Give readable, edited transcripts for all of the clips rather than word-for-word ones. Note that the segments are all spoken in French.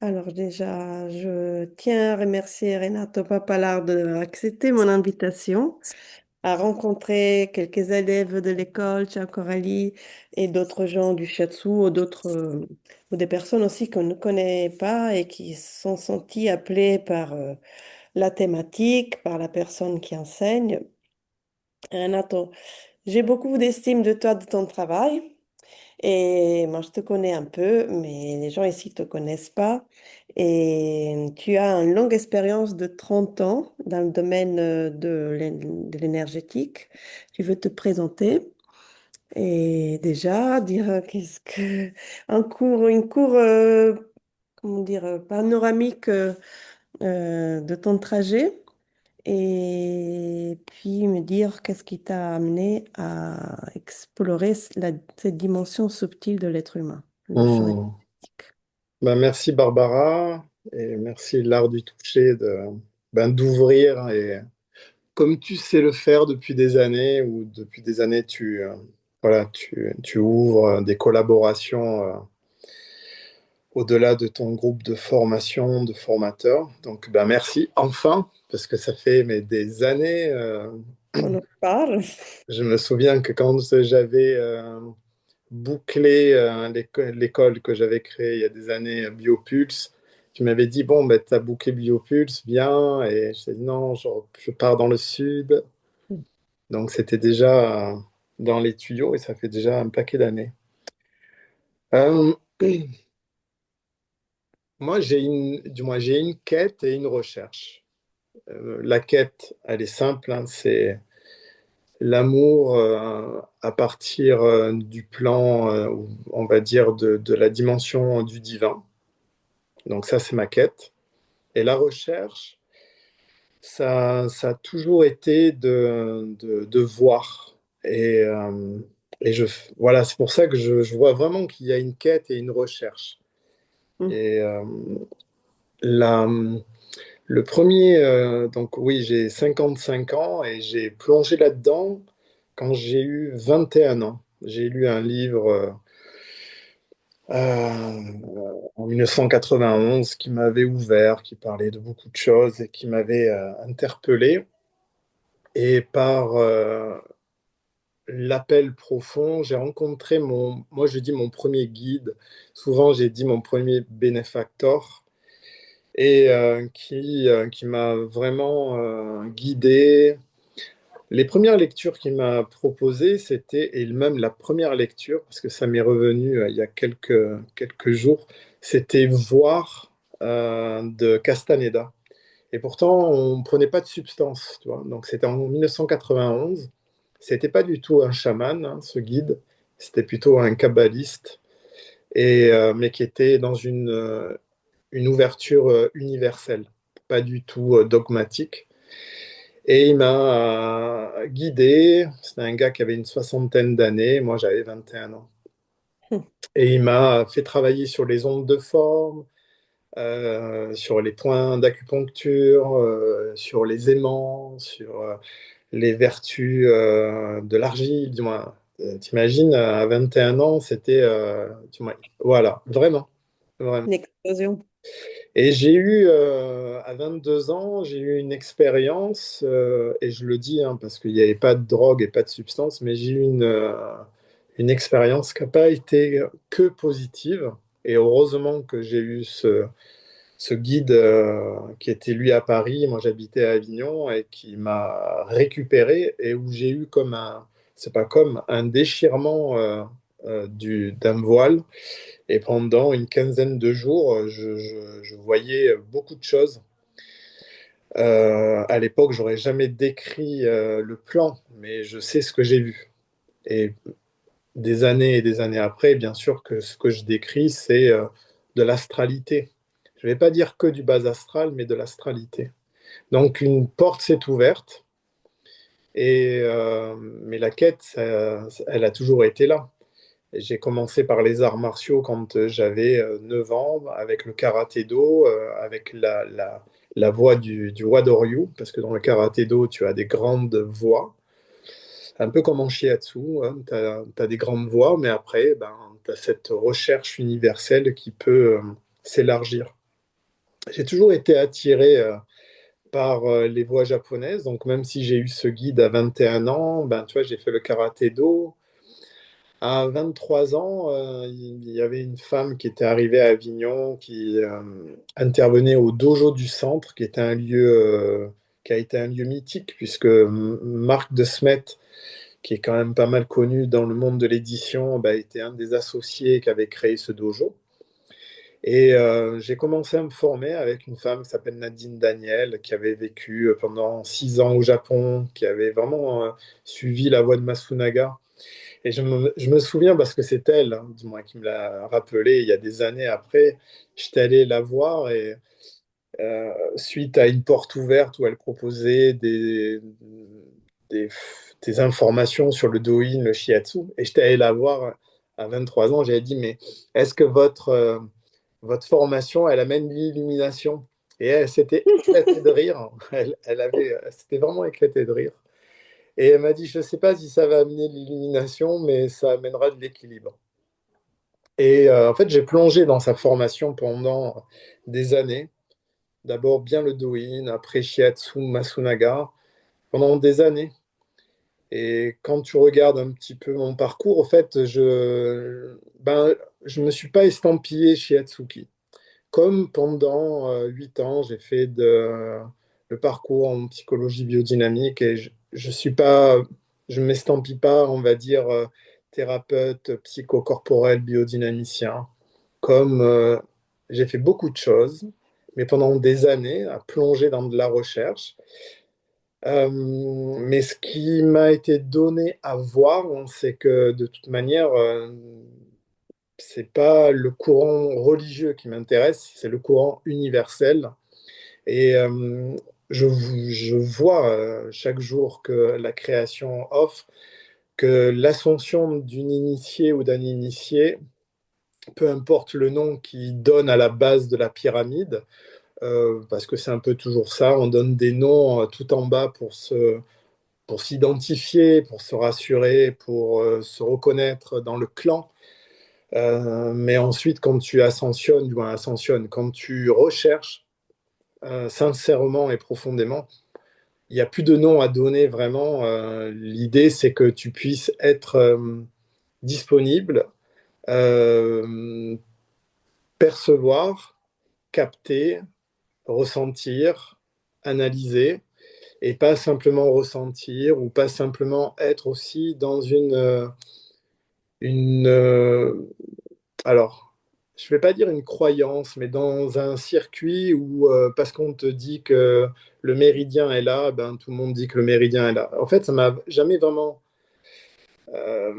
Alors déjà, je tiens à remercier Renato Pappalardo d'avoir accepté mon invitation à rencontrer quelques élèves de l'école, Ciao Coralie, et d'autres gens du Shiatsu, ou ou des personnes aussi qu'on ne connaît pas et qui se sont sentis appelés par la thématique, par la personne qui enseigne. Renato, j'ai beaucoup d'estime de toi, de ton travail. Et moi, je te connais un peu, mais les gens ici ne te connaissent pas. Et tu as une longue expérience de 30 ans dans le domaine de l'énergétique. Tu veux te présenter et déjà dire qu'est-ce que une cour, comment dire, panoramique de ton trajet et puis me dire qu'est-ce qui t'a amené à explorer cette dimension subtile de l'être humain, le champ Hmm. énergétique. Merci Barbara et merci l'art du toucher d'ouvrir et comme tu sais le faire depuis des années ou depuis des années tu ouvres des collaborations au-delà de ton groupe de formation de formateurs. Donc merci enfin parce que ça fait des années. On en parle. Je me souviens que quand j'avais bouclé l'école que j'avais créée il y a des années, Biopulse. Tu m'avais dit, bon, ben, tu as bouclé Biopulse, bien. Et je dit, non, je pars dans le sud. Donc, c'était déjà dans les tuyaux et ça fait déjà un paquet d'années. Euh, Moi, du moins, j'ai une quête et une recherche. La quête, elle est simple, hein, c'est l'amour à partir du plan, on va dire, de la dimension du divin. Donc ça, c'est ma quête. Et la recherche, ça a toujours été de voir. Et, euh, voilà, c'est pour ça que je vois vraiment qu'il y a une quête et une recherche. Mm. Et la, le premier, donc oui, j'ai 55 ans et j'ai plongé là-dedans quand j'ai eu 21 ans. J'ai lu un livre en 1991 qui m'avait ouvert, qui parlait de beaucoup de choses et qui m'avait interpellé. Et par l'appel profond, j'ai rencontré moi je dis mon premier guide, souvent j'ai dit mon premier bénéfacteur, et qui m'a vraiment guidé. Les premières lectures qu'il m'a proposées, c'était, et même la première lecture, parce que ça m'est revenu il y a quelques jours, c'était Voir de Castaneda. Et pourtant, on ne prenait pas de substance, tu vois. Donc, c'était en 1991. C'était pas du tout un chaman, hein, ce guide. C'était plutôt un kabbaliste, mais qui était dans une ouverture universelle, pas du tout dogmatique. Et il m'a guidé. C'était un gars qui avait une soixantaine d'années. Moi, j'avais 21 ans. Et il m'a fait travailler sur les ondes de forme, sur les points d'acupuncture, sur les aimants, sur les vertus de l'argile. Du moins, t'imagines, à 21 ans, c'était... voilà, vraiment, vraiment. Une explosion. Et j'ai eu, à 22 ans, j'ai eu une expérience, et je le dis hein, parce qu'il n'y avait pas de drogue et pas de substance, mais j'ai eu une expérience qui n'a pas été que positive. Et heureusement que j'ai eu ce guide qui était lui à Paris, moi j'habitais à Avignon, et qui m'a récupéré et où j'ai eu c'est pas comme un déchirement d'un voile. Et pendant une quinzaine de jours, je voyais beaucoup de choses. À l'époque, j'aurais jamais décrit le plan, mais je sais ce que j'ai vu. Et des années et des années après, bien sûr que ce que je décris, c'est de l'astralité. Je ne vais pas dire que du bas astral, mais de l'astralité. Donc une porte s'est ouverte, mais la quête, elle a toujours été là. J'ai commencé par les arts martiaux quand j'avais 9 ans, avec le karaté-do, avec la voie du Wadoryu, parce que dans le karaté-do, tu as des grandes voies, un peu comme en shiatsu, hein, tu as des grandes voies, mais après, ben, tu as cette recherche universelle qui peut s'élargir. j'ai toujours été attiré par les voies japonaises. Donc, même si j'ai eu ce guide à 21 ans, ben, tu vois, j'ai fait le karaté-do. À 23 ans, il y avait une femme qui était arrivée à Avignon qui intervenait au dojo du centre, qui était un lieu, qui a été un lieu mythique, puisque Marc de Smet, qui est quand même pas mal connu dans le monde de l'édition, bah, était un des associés qui avait créé ce dojo. Et j'ai commencé à me former avec une femme qui s'appelle Nadine Daniel, qui avait vécu pendant 6 ans au Japon, qui avait vraiment suivi la voie de Masunaga. Et je me souviens, parce que c'est elle, hein, du moins, qui me l'a rappelé il y a des années après, j'étais allé la voir et suite à une porte ouverte où elle proposait des, des informations sur le Douyin, le Shiatsu, et j'étais allé la voir à 23 ans, j'avais dit, mais est-ce que votre formation, elle amène l'illumination? Et elle s'était éclatée de rire, s'était vraiment éclatée de rire. Et elle m'a dit, je ne sais pas si ça va amener l'illumination, mais ça amènera de l'équilibre. Et en fait, j'ai plongé dans sa formation pendant des années. D'abord bien le Douyin, après Shiatsu, Masunaga, pendant des années. Et quand tu regardes un petit peu mon parcours, en fait, je ne me suis pas estampillé Shiatsuki. Comme pendant 8 ans, j'ai fait le parcours en psychologie biodynamique et je ne m'estampille pas, on va dire, thérapeute psychocorporel biodynamicien. Comme j'ai fait beaucoup de choses, mais pendant des années, à plonger dans de la recherche. Mais ce qui m'a été donné à voir, hein, c'est que de toute manière, c'est pas le courant religieux qui m'intéresse, c'est le courant universel. Et je vois chaque jour que la création offre que l'ascension d'une initiée ou d'un initié, peu importe le nom qu'il donne à la base de la pyramide, parce que c'est un peu toujours ça, on donne des noms tout en bas pour s'identifier, pour se rassurer, pour se reconnaître dans le clan. Mais ensuite, quand tu ascensionnes, ou ascensionnes, quand tu recherches sincèrement et profondément, il n'y a plus de nom à donner vraiment. L'idée, c'est que tu puisses être disponible, euh, percevoir, capter, ressentir, analyser, et pas simplement ressentir ou pas simplement être aussi dans une alors, je ne vais pas dire une croyance, mais dans un circuit où, parce qu'on te dit que le méridien est là, ben, tout le monde dit que le méridien est là. En fait, ça m'a jamais vraiment. euh,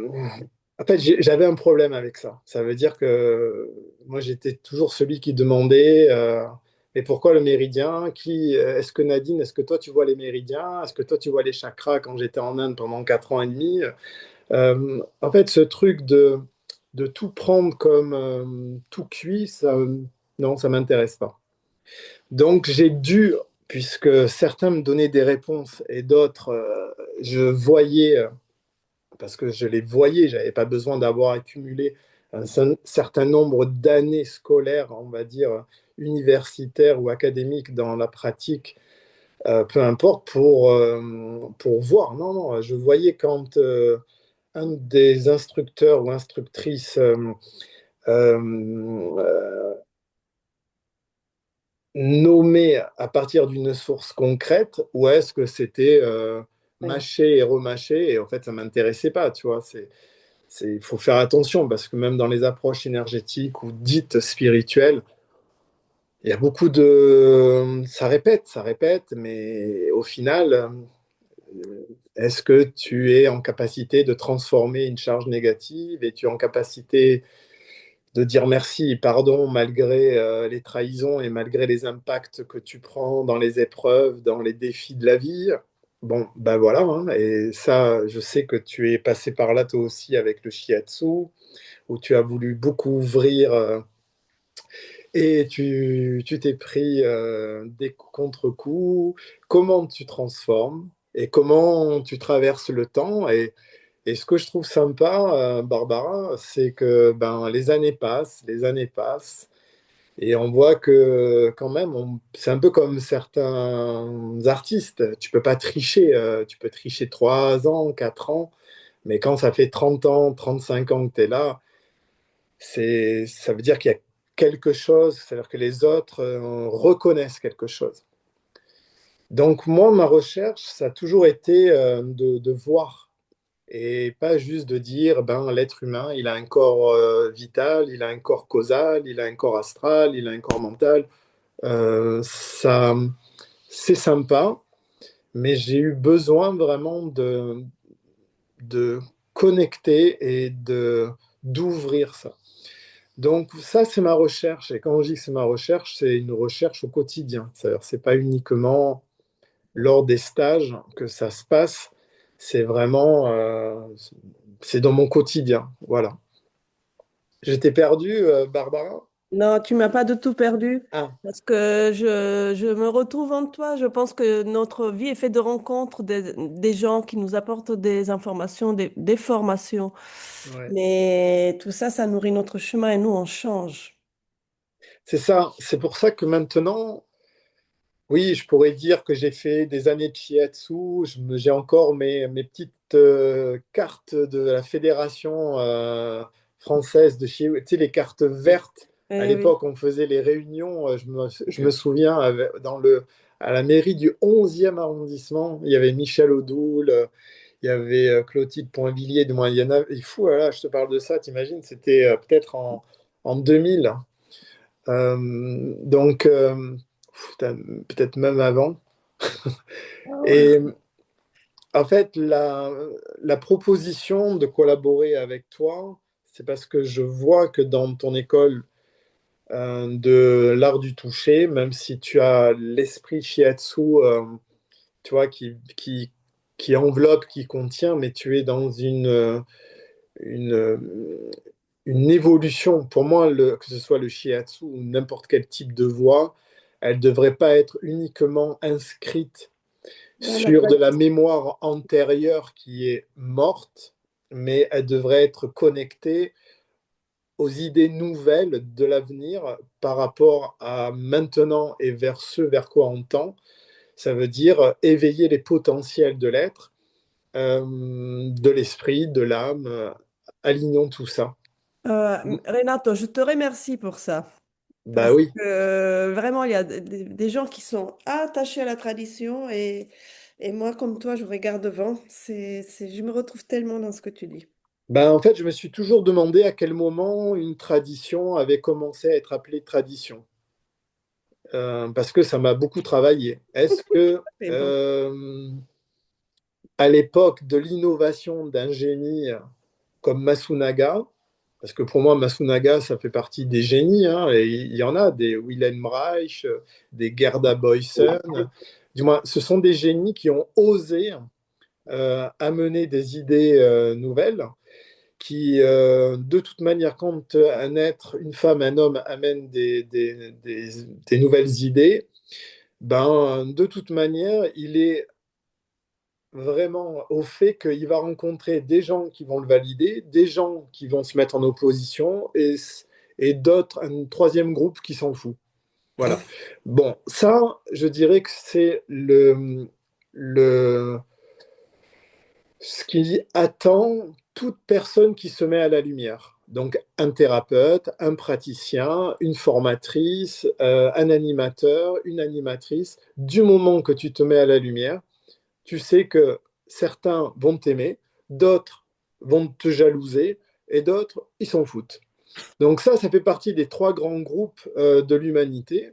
En fait, j'avais un problème avec ça. Ça veut dire que moi, j'étais toujours celui qui demandait mais pourquoi le méridien? Est-ce que Nadine, est-ce que toi, tu vois les méridiens? Est-ce que toi, tu vois les chakras quand j'étais en Inde pendant 4 ans et demi? En fait, ce truc de tout prendre comme tout cuit, non, ça m'intéresse pas. Donc j'ai dû, puisque certains me donnaient des réponses et d'autres, je voyais, parce que je les voyais, j'avais pas besoin d'avoir accumulé un certain nombre d'années scolaires, on va dire, universitaires ou académiques dans la pratique, peu importe, pour voir. Non, non, je voyais quand un des instructeurs ou instructrices euh, nommé à partir d'une source concrète ou est-ce que c'était Oui. mâché et remâché et en fait ça m'intéressait pas, tu vois. Il faut faire attention parce que même dans les approches énergétiques ou dites spirituelles, il y a beaucoup de... ça répète, mais au final, est-ce que tu es en capacité de transformer une charge négative et tu es en capacité de dire merci et pardon malgré les trahisons et malgré les impacts que tu prends dans les épreuves, dans les défis de la vie? Bon, ben voilà, hein. Et ça, je sais que tu es passé par là toi aussi avec le shiatsu, où tu as voulu beaucoup ouvrir et tu t'es pris des contre-coups. Comment tu transformes et comment tu traverses le temps et ce que je trouve sympa, Barbara, c'est que ben, les années passent, Et on voit que quand même, c'est un peu comme certains artistes. Tu peux pas tricher. Tu peux tricher 3 ans, 4 ans, mais quand ça fait 30 ans, 35 ans que tu es là, ça veut dire qu'il y a quelque chose, c'est-à-dire que les autres reconnaissent quelque chose. Donc moi, ma recherche, ça a toujours été de voir et pas juste de dire, ben, l'être humain, il a un corps vital, il a un corps causal, il a un corps astral, il a un corps mental. Ça, c'est sympa, mais j'ai eu besoin vraiment de connecter et d'ouvrir ça. Donc ça, c'est ma recherche. Et quand je dis que c'est ma recherche, c'est une recherche au quotidien. C'est-à-dire, c'est pas uniquement lors des stages que ça se passe. C'est vraiment, c'est dans mon quotidien. Voilà. J'étais perdu, Barbara? Non, tu m'as pas du tout perdu Ah, parce que je me retrouve en toi. Je pense que notre vie est faite de rencontres, des gens qui nous apportent des informations, des formations. ouais. Mais tout ça, ça nourrit notre chemin et nous, on change. C'est ça. C'est pour ça que maintenant, oui, je pourrais dire que j'ai fait des années de shiatsu. J'ai encore mes petites cartes de la fédération française de shiatsu. Tu sais, les cartes vertes. À Eh oui. l'époque, on faisait les réunions. Je me souviens, à la mairie du 11e arrondissement, il y avait Michel Odoul, il y avait Clotilde Poinvillier. Du moins, il y en a. Il faut, voilà, je te parle de ça, t'imagines, c'était peut-être en 2000. Donc, peut-être même avant. Et en fait, la proposition de collaborer avec toi, c'est parce que je vois que dans ton école de l'art du toucher, même si tu as l'esprit shiatsu, tu vois, qui enveloppe, qui contient, mais tu es dans une, une évolution. Pour moi, que ce soit le shiatsu ou n'importe quel type de voix, elle ne devrait pas être uniquement inscrite Dans la sur de la pratique. mémoire antérieure qui est morte, mais elle devrait être connectée aux idées nouvelles de l'avenir par rapport à maintenant et vers ce vers quoi on tend. Ça veut dire éveiller les potentiels de l'être, de l'esprit, de l'âme. Alignons tout ça. Renato, je te remercie pour ça. Bah Parce oui. que vraiment, il y a des gens qui sont attachés à la tradition et moi, comme toi, je regarde devant. Je me retrouve tellement dans ce que tu dis. Ben, en fait, je me suis toujours demandé à quel moment une tradition avait commencé à être appelée tradition. Parce que ça m'a beaucoup travaillé. Est-ce que C'est bon. à l'époque de l'innovation d'un génie comme Masunaga, parce que pour moi, Masunaga, ça fait partie des génies, hein, et il y en a, des Wilhelm Reich, des Gerda Boysen, du moins, ce sont des génies qui ont osé amener des idées nouvelles, qui, de toute manière, quand un être, une femme, un homme amène des nouvelles idées, ben, de toute manière, il est vraiment au fait qu'il va rencontrer des gens qui vont le valider, des gens qui vont se mettre en opposition et d'autres, un troisième groupe qui s'en fout. Voilà. Bon, ça, je dirais que c'est le, ce qui attend toute personne qui se met à la lumière. Donc, un thérapeute, un praticien, une formatrice, un animateur, une animatrice, du moment que tu te mets à la lumière, tu sais que certains vont t'aimer, d'autres vont te jalouser et d'autres, ils s'en foutent. Donc ça fait partie des trois grands groupes de l'humanité.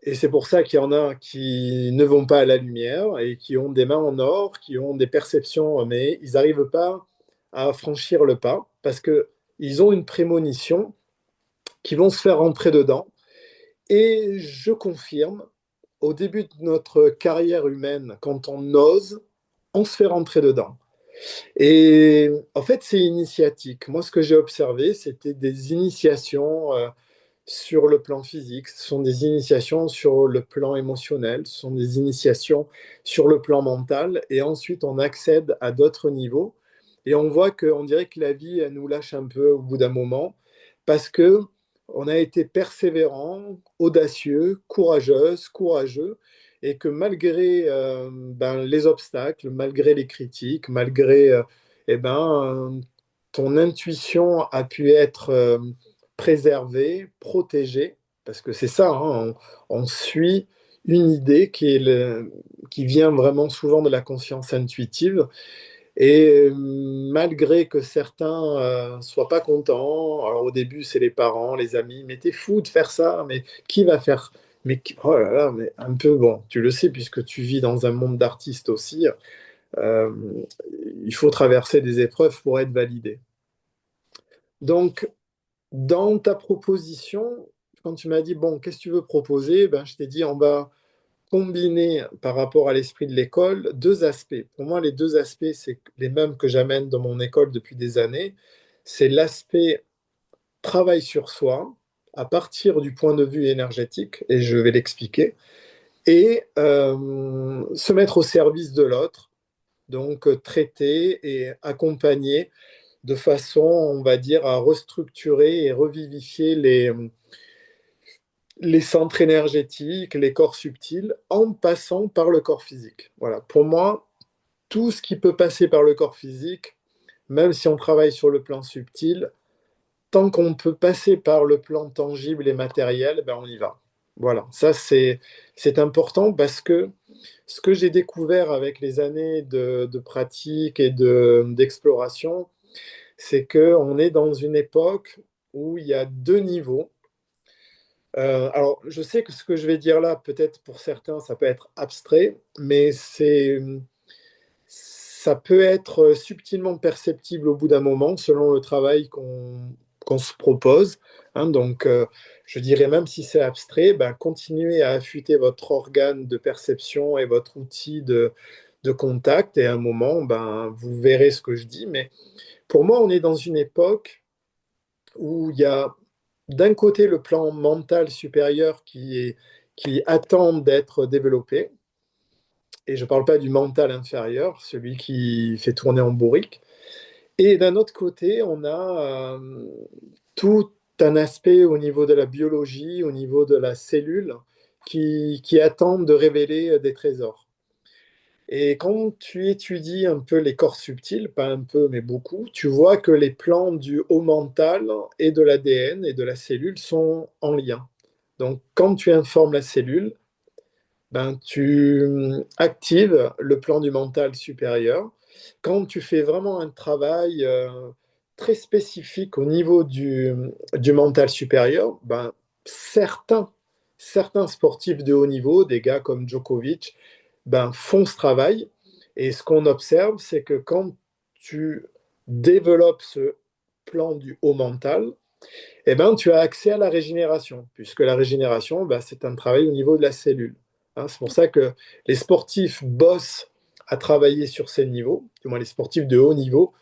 Et c'est pour ça qu'il y en a qui ne vont pas à la lumière et qui ont des mains en or, qui ont des perceptions, mais ils n'arrivent pas à franchir le pas parce qu'ils ont une prémonition qui vont se faire rentrer dedans. Et je confirme, au début de notre carrière humaine, quand on ose, on se fait rentrer dedans. Et en fait, c'est initiatique. Moi, ce que j'ai observé, c'était des initiations sur le plan physique, ce sont des initiations sur le plan émotionnel, ce sont des initiations sur le plan mental, et ensuite on accède à d'autres niveaux, et on voit qu'on dirait que la vie, elle nous lâche un peu au bout d'un moment, parce que on a été persévérant, audacieux, courageux, et que malgré les obstacles, malgré les critiques, malgré eh ben, ton intuition a pu être préservée, protégée, parce que c'est ça, hein, on suit une idée qui vient vraiment souvent de la conscience intuitive. Et malgré que certains soient pas contents, alors au début c'est les parents, les amis, mais t'es fou de faire ça, mais qui va faire? Oh là là, mais un peu bon, tu le sais puisque tu vis dans un monde d'artistes aussi, euh, il faut traverser des épreuves pour être validé. Donc, dans ta proposition, quand tu m'as dit, bon, qu'est-ce que tu veux proposer? Ben, je t'ai dit, on va combiner par rapport à l'esprit de l'école deux aspects. Pour moi, les deux aspects, c'est les mêmes que j'amène dans mon école depuis des années. C'est l'aspect travail sur soi à partir du point de vue énergétique, et je vais l'expliquer, et se mettre au service de l'autre, donc traiter et accompagner de façon, on va dire, à restructurer et revivifier les centres énergétiques, les corps subtils, en passant par le corps physique. Voilà. Pour moi, tout ce qui peut passer par le corps physique, même si on travaille sur le plan subtil, tant qu'on peut passer par le plan tangible et matériel, ben on y va. Voilà, ça c'est important parce que ce que j'ai découvert avec les années de pratique et d'exploration, c'est qu'on est dans une époque où il y a deux niveaux. Alors, je sais que ce que je vais dire là, peut-être pour certains, ça peut être abstrait, mais ça peut être subtilement perceptible au bout d'un moment selon le travail qu'on se propose. Hein. Donc, je dirais même si c'est abstrait, ben, continuez à affûter votre organe de perception et votre outil de contact, et à un moment, ben, vous verrez ce que je dis. Mais pour moi, on est dans une époque où il y a d'un côté le plan mental supérieur qui attend d'être développé, et je ne parle pas du mental inférieur, celui qui fait tourner en bourrique, et d'un autre côté, on a tout un aspect au niveau de la biologie, au niveau de la cellule, qui attendent de révéler des trésors. Et quand tu étudies un peu les corps subtils, pas un peu, mais beaucoup, tu vois que les plans du haut mental et de l'ADN et de la cellule sont en lien. Donc, quand tu informes la cellule, ben, tu actives le plan du mental supérieur. Quand tu fais vraiment un travail très spécifique au niveau du mental supérieur, ben, certains, certains sportifs de haut niveau, des gars comme Djokovic, ben, font ce travail. Et ce qu'on observe, c'est que quand tu développes ce plan du haut mental, eh ben, tu as accès à la régénération, puisque la régénération, ben, c'est un travail au niveau de la cellule. Hein, c'est pour ça que les sportifs bossent à travailler sur ces niveaux, du moins les sportifs de haut niveau,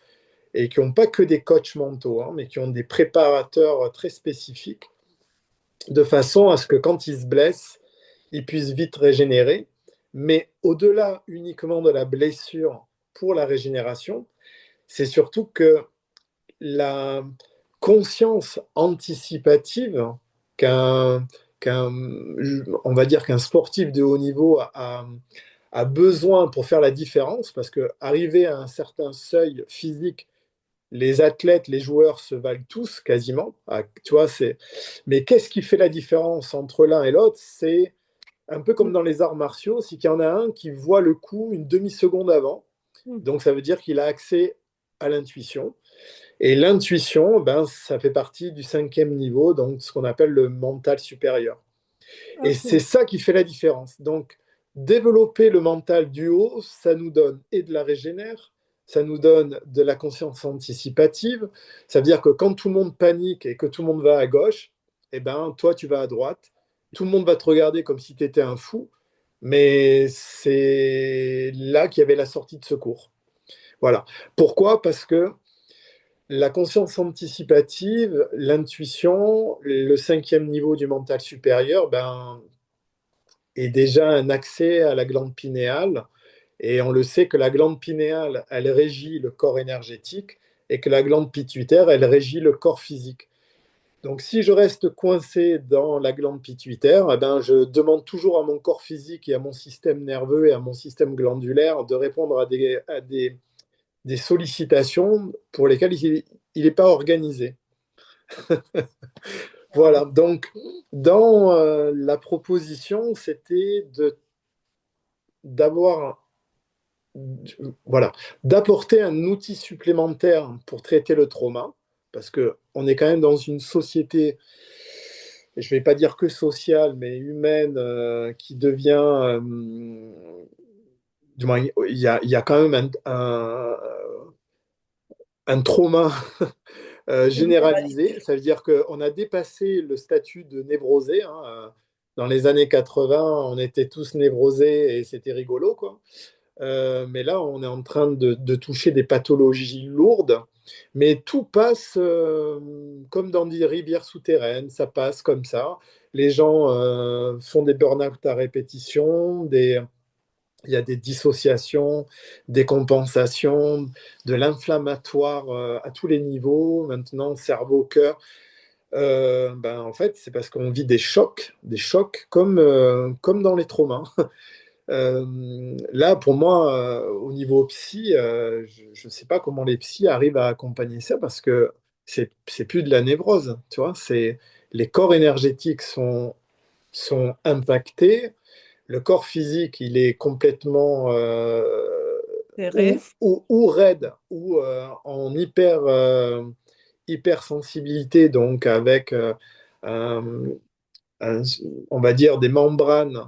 et qui n'ont pas que des coachs mentaux, hein, mais qui ont des préparateurs très spécifiques, de façon à ce que quand ils se blessent, ils puissent vite régénérer. Mais au-delà uniquement de la blessure pour la régénération, c'est surtout que la conscience anticipative qu'un, qu'un, on va dire qu'un sportif de haut niveau a besoin pour faire la différence, parce que arriver à un certain seuil physique, les athlètes, les joueurs se valent tous quasiment. Tu vois, mais qu'est-ce qui fait la différence entre l'un et l'autre? C'est un peu comme dans les arts martiaux, c'est qu'il y en a un qui voit le coup une demi-seconde avant. Donc ça veut dire qu'il a accès à l'intuition. Et l'intuition, ben, ça fait partie du cinquième niveau, donc ce qu'on appelle le mental supérieur. Et Ok. c'est ça qui fait la différence. Donc, développer le mental du haut, ça nous donne et de la régénère, ça nous donne de la conscience anticipative. Ça veut dire que quand tout le monde panique et que tout le monde va à gauche, eh ben, toi, tu vas à droite. Tout le monde va te regarder comme si tu étais un fou, mais c'est là qu'il y avait la sortie de secours. Voilà. Pourquoi? Parce que la conscience anticipative, l'intuition, le cinquième niveau du mental supérieur, ben, est déjà un accès à la glande pinéale. Et on le sait que la glande pinéale, elle régit le corps énergétique et que la glande pituitaire, elle régit le corps physique. Donc, si je reste coincé dans la glande pituitaire, eh ben, je demande toujours à mon corps physique et à mon système nerveux et à mon système glandulaire de répondre des sollicitations pour lesquelles il n'est pas organisé. Voilà, donc dans la proposition, c'était d'avoir, voilà, d'apporter un outil supplémentaire pour traiter le trauma, parce que on est quand même dans une société, je ne vais pas dire que sociale, mais humaine, qui devient, du moins, il y a quand même un trauma généralisé. Ça veut dire qu'on a dépassé le statut de névrosé, hein. Dans les années 80, on était tous névrosés et c'était rigolo, quoi. Mais là, on est en train de toucher des pathologies lourdes. Mais tout passe comme dans des rivières souterraines, ça passe comme ça. Les gens font des burn-out à répétition, il y a des dissociations, des compensations, de l'inflammatoire à tous les niveaux, maintenant cerveau, cœur. Ben, en fait, c'est parce qu'on vit des chocs comme dans les traumas. Là, pour moi, au niveau psy, je ne sais pas comment les psys arrivent à accompagner ça parce que c'est plus de la névrose, tu vois, les corps énergétiques sont impactés, le corps physique, il est complètement Serré. ou raide ou en hypersensibilité, donc avec un, un- on va dire des membranes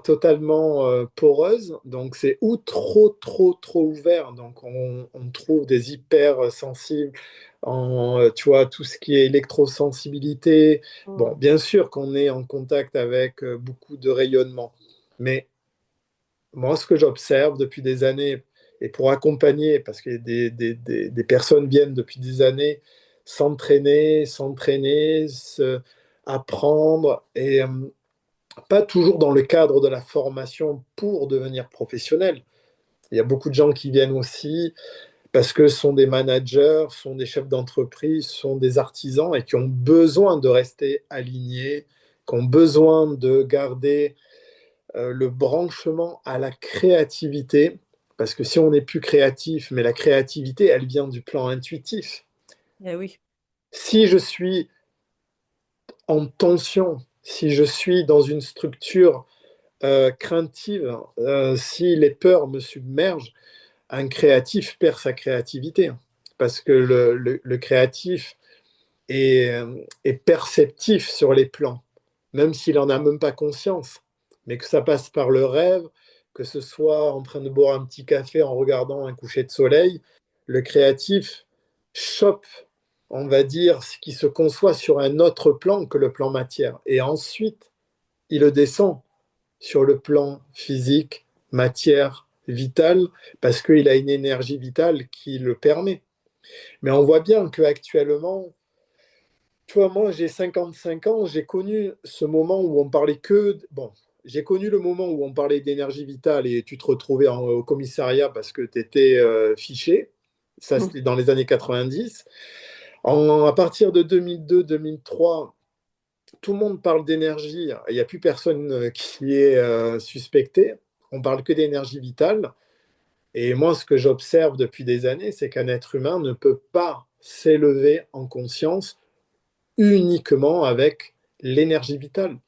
totalement poreuses. Donc c'est ou trop ouvert. Donc on trouve des hypersensibles en, tu vois, tout ce qui est électrosensibilité. Bon, Mm. bien sûr qu'on est en contact avec beaucoup de rayonnement, mais moi, ce que j'observe depuis des années, et pour accompagner, parce que des personnes viennent depuis des années s'entraîner, apprendre, et pas toujours dans le cadre de la formation pour devenir professionnel. Il y a beaucoup de gens qui viennent aussi parce que ce sont des managers, sont des chefs d'entreprise, sont des artisans et qui ont besoin de rester alignés, qui ont besoin de garder le branchement à la créativité, parce que si on n'est plus créatif, mais la créativité, elle vient du plan intuitif. Eh oui. Si je suis en tension, si je suis dans une structure craintive, si les peurs me submergent, un créatif perd sa créativité. Parce que le créatif est perceptif sur les plans, même s'il n'en a même pas conscience. Mais que ça passe par le rêve, que ce soit en train de boire un petit café en regardant un coucher de soleil, le créatif chope, on va dire, ce qui se conçoit sur un autre plan que le plan matière. Et ensuite, il le descend sur le plan physique, matière, vitale, parce qu'il a une énergie vitale qui le permet. Mais on voit bien qu'actuellement, tu vois, moi j'ai 55 ans, j'ai connu ce moment où on parlait que... Bon, j'ai connu le moment où on parlait d'énergie vitale et tu te retrouvais au commissariat parce que tu étais fiché. Ça, Mm. c'était dans les années 90. À partir de 2002-2003, tout le monde parle d'énergie. Il n'y a plus personne qui est suspecté. On parle que d'énergie vitale. Et moi, ce que j'observe depuis des années, c'est qu'un être humain ne peut pas s'élever en conscience uniquement avec l'énergie vitale.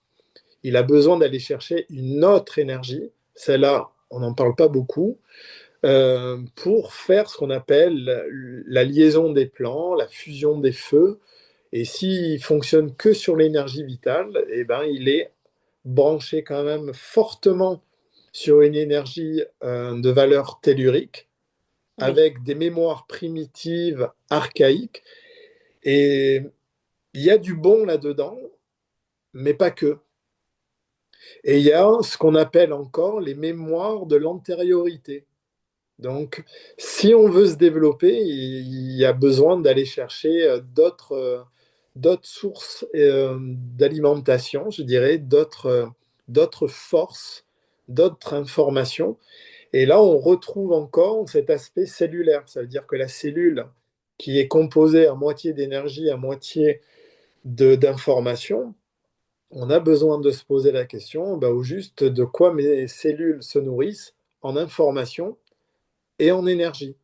Il a besoin d'aller chercher une autre énergie, celle-là, on n'en parle pas beaucoup, pour faire ce qu'on appelle la liaison des plans, la fusion des feux. Et s'il fonctionne que sur l'énergie vitale, eh ben, il est branché quand même fortement sur une énergie de valeur tellurique, Oui. avec des mémoires primitives, archaïques. Et il y a du bon là-dedans, mais pas que. Et il y a ce qu'on appelle encore les mémoires de l'antériorité. Donc, si on veut se développer, il y a besoin d'aller chercher d'autres sources d'alimentation, je dirais, d'autres forces, d'autres informations. Et là, on retrouve encore cet aspect cellulaire. Ça veut dire que la cellule, qui est composée à moitié d'énergie, à moitié d'informations, on a besoin de se poser la question, bah, au juste de quoi mes cellules se nourrissent en information et en énergie.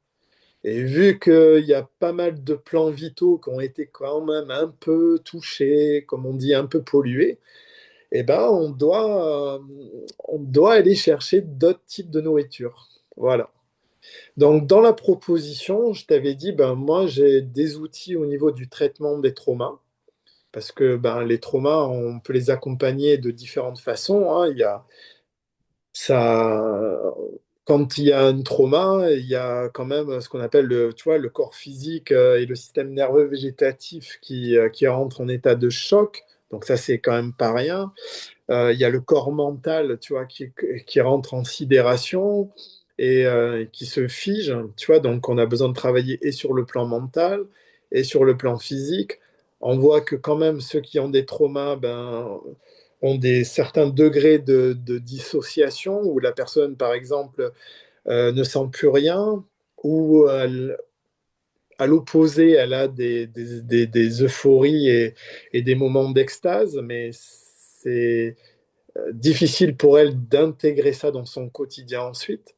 Et vu qu'il y a pas mal de plans vitaux qui ont été quand même un peu touchés, comme on dit, un peu pollués, eh ben, on doit aller chercher d'autres types de nourriture. Voilà. Donc, dans la proposition, je t'avais dit, ben, moi, j'ai des outils au niveau du traitement des traumas, parce que ben, les traumas, on peut les accompagner de différentes façons, hein. Il y a ça, quand il y a un trauma, il y a quand même ce qu'on appelle tu vois, le corps physique et le système nerveux végétatif qui rentrent en état de choc. Donc ça, c'est quand même pas rien. Il y a le corps mental, tu vois, qui rentre en sidération et qui se fige, tu vois. Donc, on a besoin de travailler et sur le plan mental et sur le plan physique. On voit que quand même ceux qui ont des traumas, ben, ont des certains degrés de dissociation où la personne, par exemple, ne sent plus rien ou à l'opposé, elle a des euphories et des moments d'extase, mais c'est difficile pour elle d'intégrer ça dans son quotidien ensuite.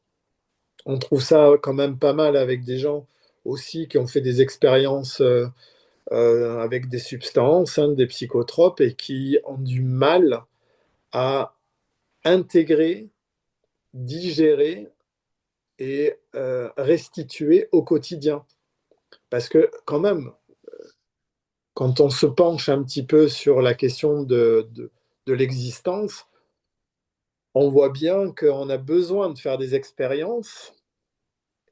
On trouve ça quand même pas mal avec des gens aussi qui ont fait des expériences avec des substances, hein, des psychotropes, et qui ont du mal à intégrer, digérer et restituer au quotidien. Parce que quand même, quand on se penche un petit peu sur la question de l'existence, on voit bien qu'on a besoin de faire des expériences.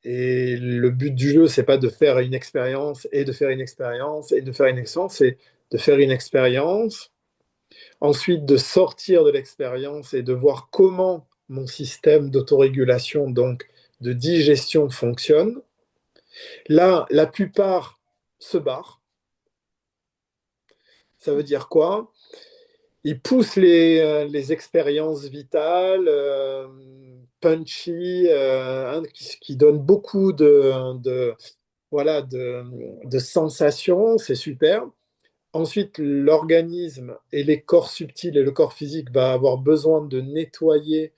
Et le but du jeu, c'est pas de faire une expérience et de faire une expérience et de faire une expérience, c'est de faire une expérience, ensuite de sortir de l'expérience et de voir comment mon système d'autorégulation, donc de digestion, fonctionne. Là, la plupart se barrent. Ça veut dire quoi? Ils poussent les expériences vitales, punchy, hein, qui donnent beaucoup voilà, de sensations, c'est super. Ensuite, l'organisme et les corps subtils et le corps physique va avoir besoin de nettoyer,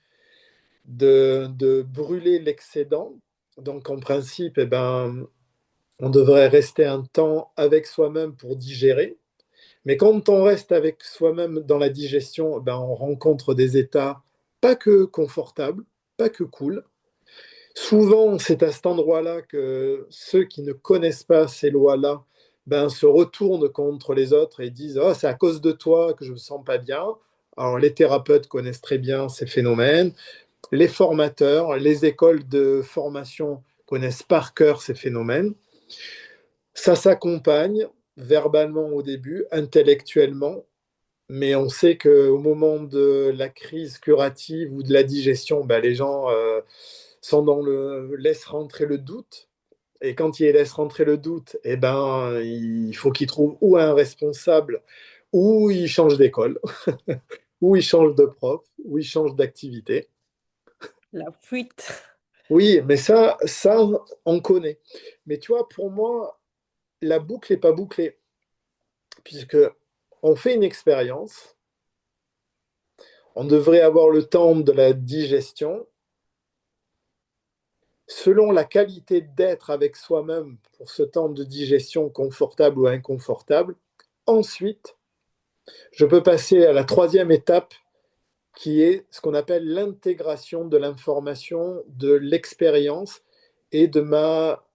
de brûler l'excédent. Donc, en principe, eh ben, on devrait rester un temps avec soi-même pour digérer. Mais quand on reste avec soi-même dans la digestion, eh ben, on rencontre des états pas que confortables, pas que cool. Souvent, c'est à cet endroit-là que ceux qui ne connaissent pas ces lois-là ben, se retournent contre les autres et disent oh, c'est à cause de toi que je ne me sens pas bien. Alors, les thérapeutes connaissent très bien ces phénomènes. Les formateurs, les écoles de formation connaissent par cœur ces phénomènes. Ça s'accompagne verbalement au début, intellectuellement, mais on sait qu'au moment de la crise curative ou de la digestion, ben, les gens sont dans laissent rentrer le doute. Et quand ils laissent rentrer le doute, eh ben, il faut qu'ils trouvent ou un responsable, ou ils changent d'école, ou ils changent de prof, ou ils changent d'activité. La fuite. Oui, mais ça, on connaît. Mais tu vois, pour moi, la boucle n'est pas bouclée, puisque on fait une expérience, on devrait avoir le temps de la digestion, selon la qualité d'être avec soi-même pour ce temps de digestion confortable ou inconfortable. Ensuite, je peux passer à la troisième étape qui est ce qu'on appelle l'intégration de l'information, de l'expérience et de ma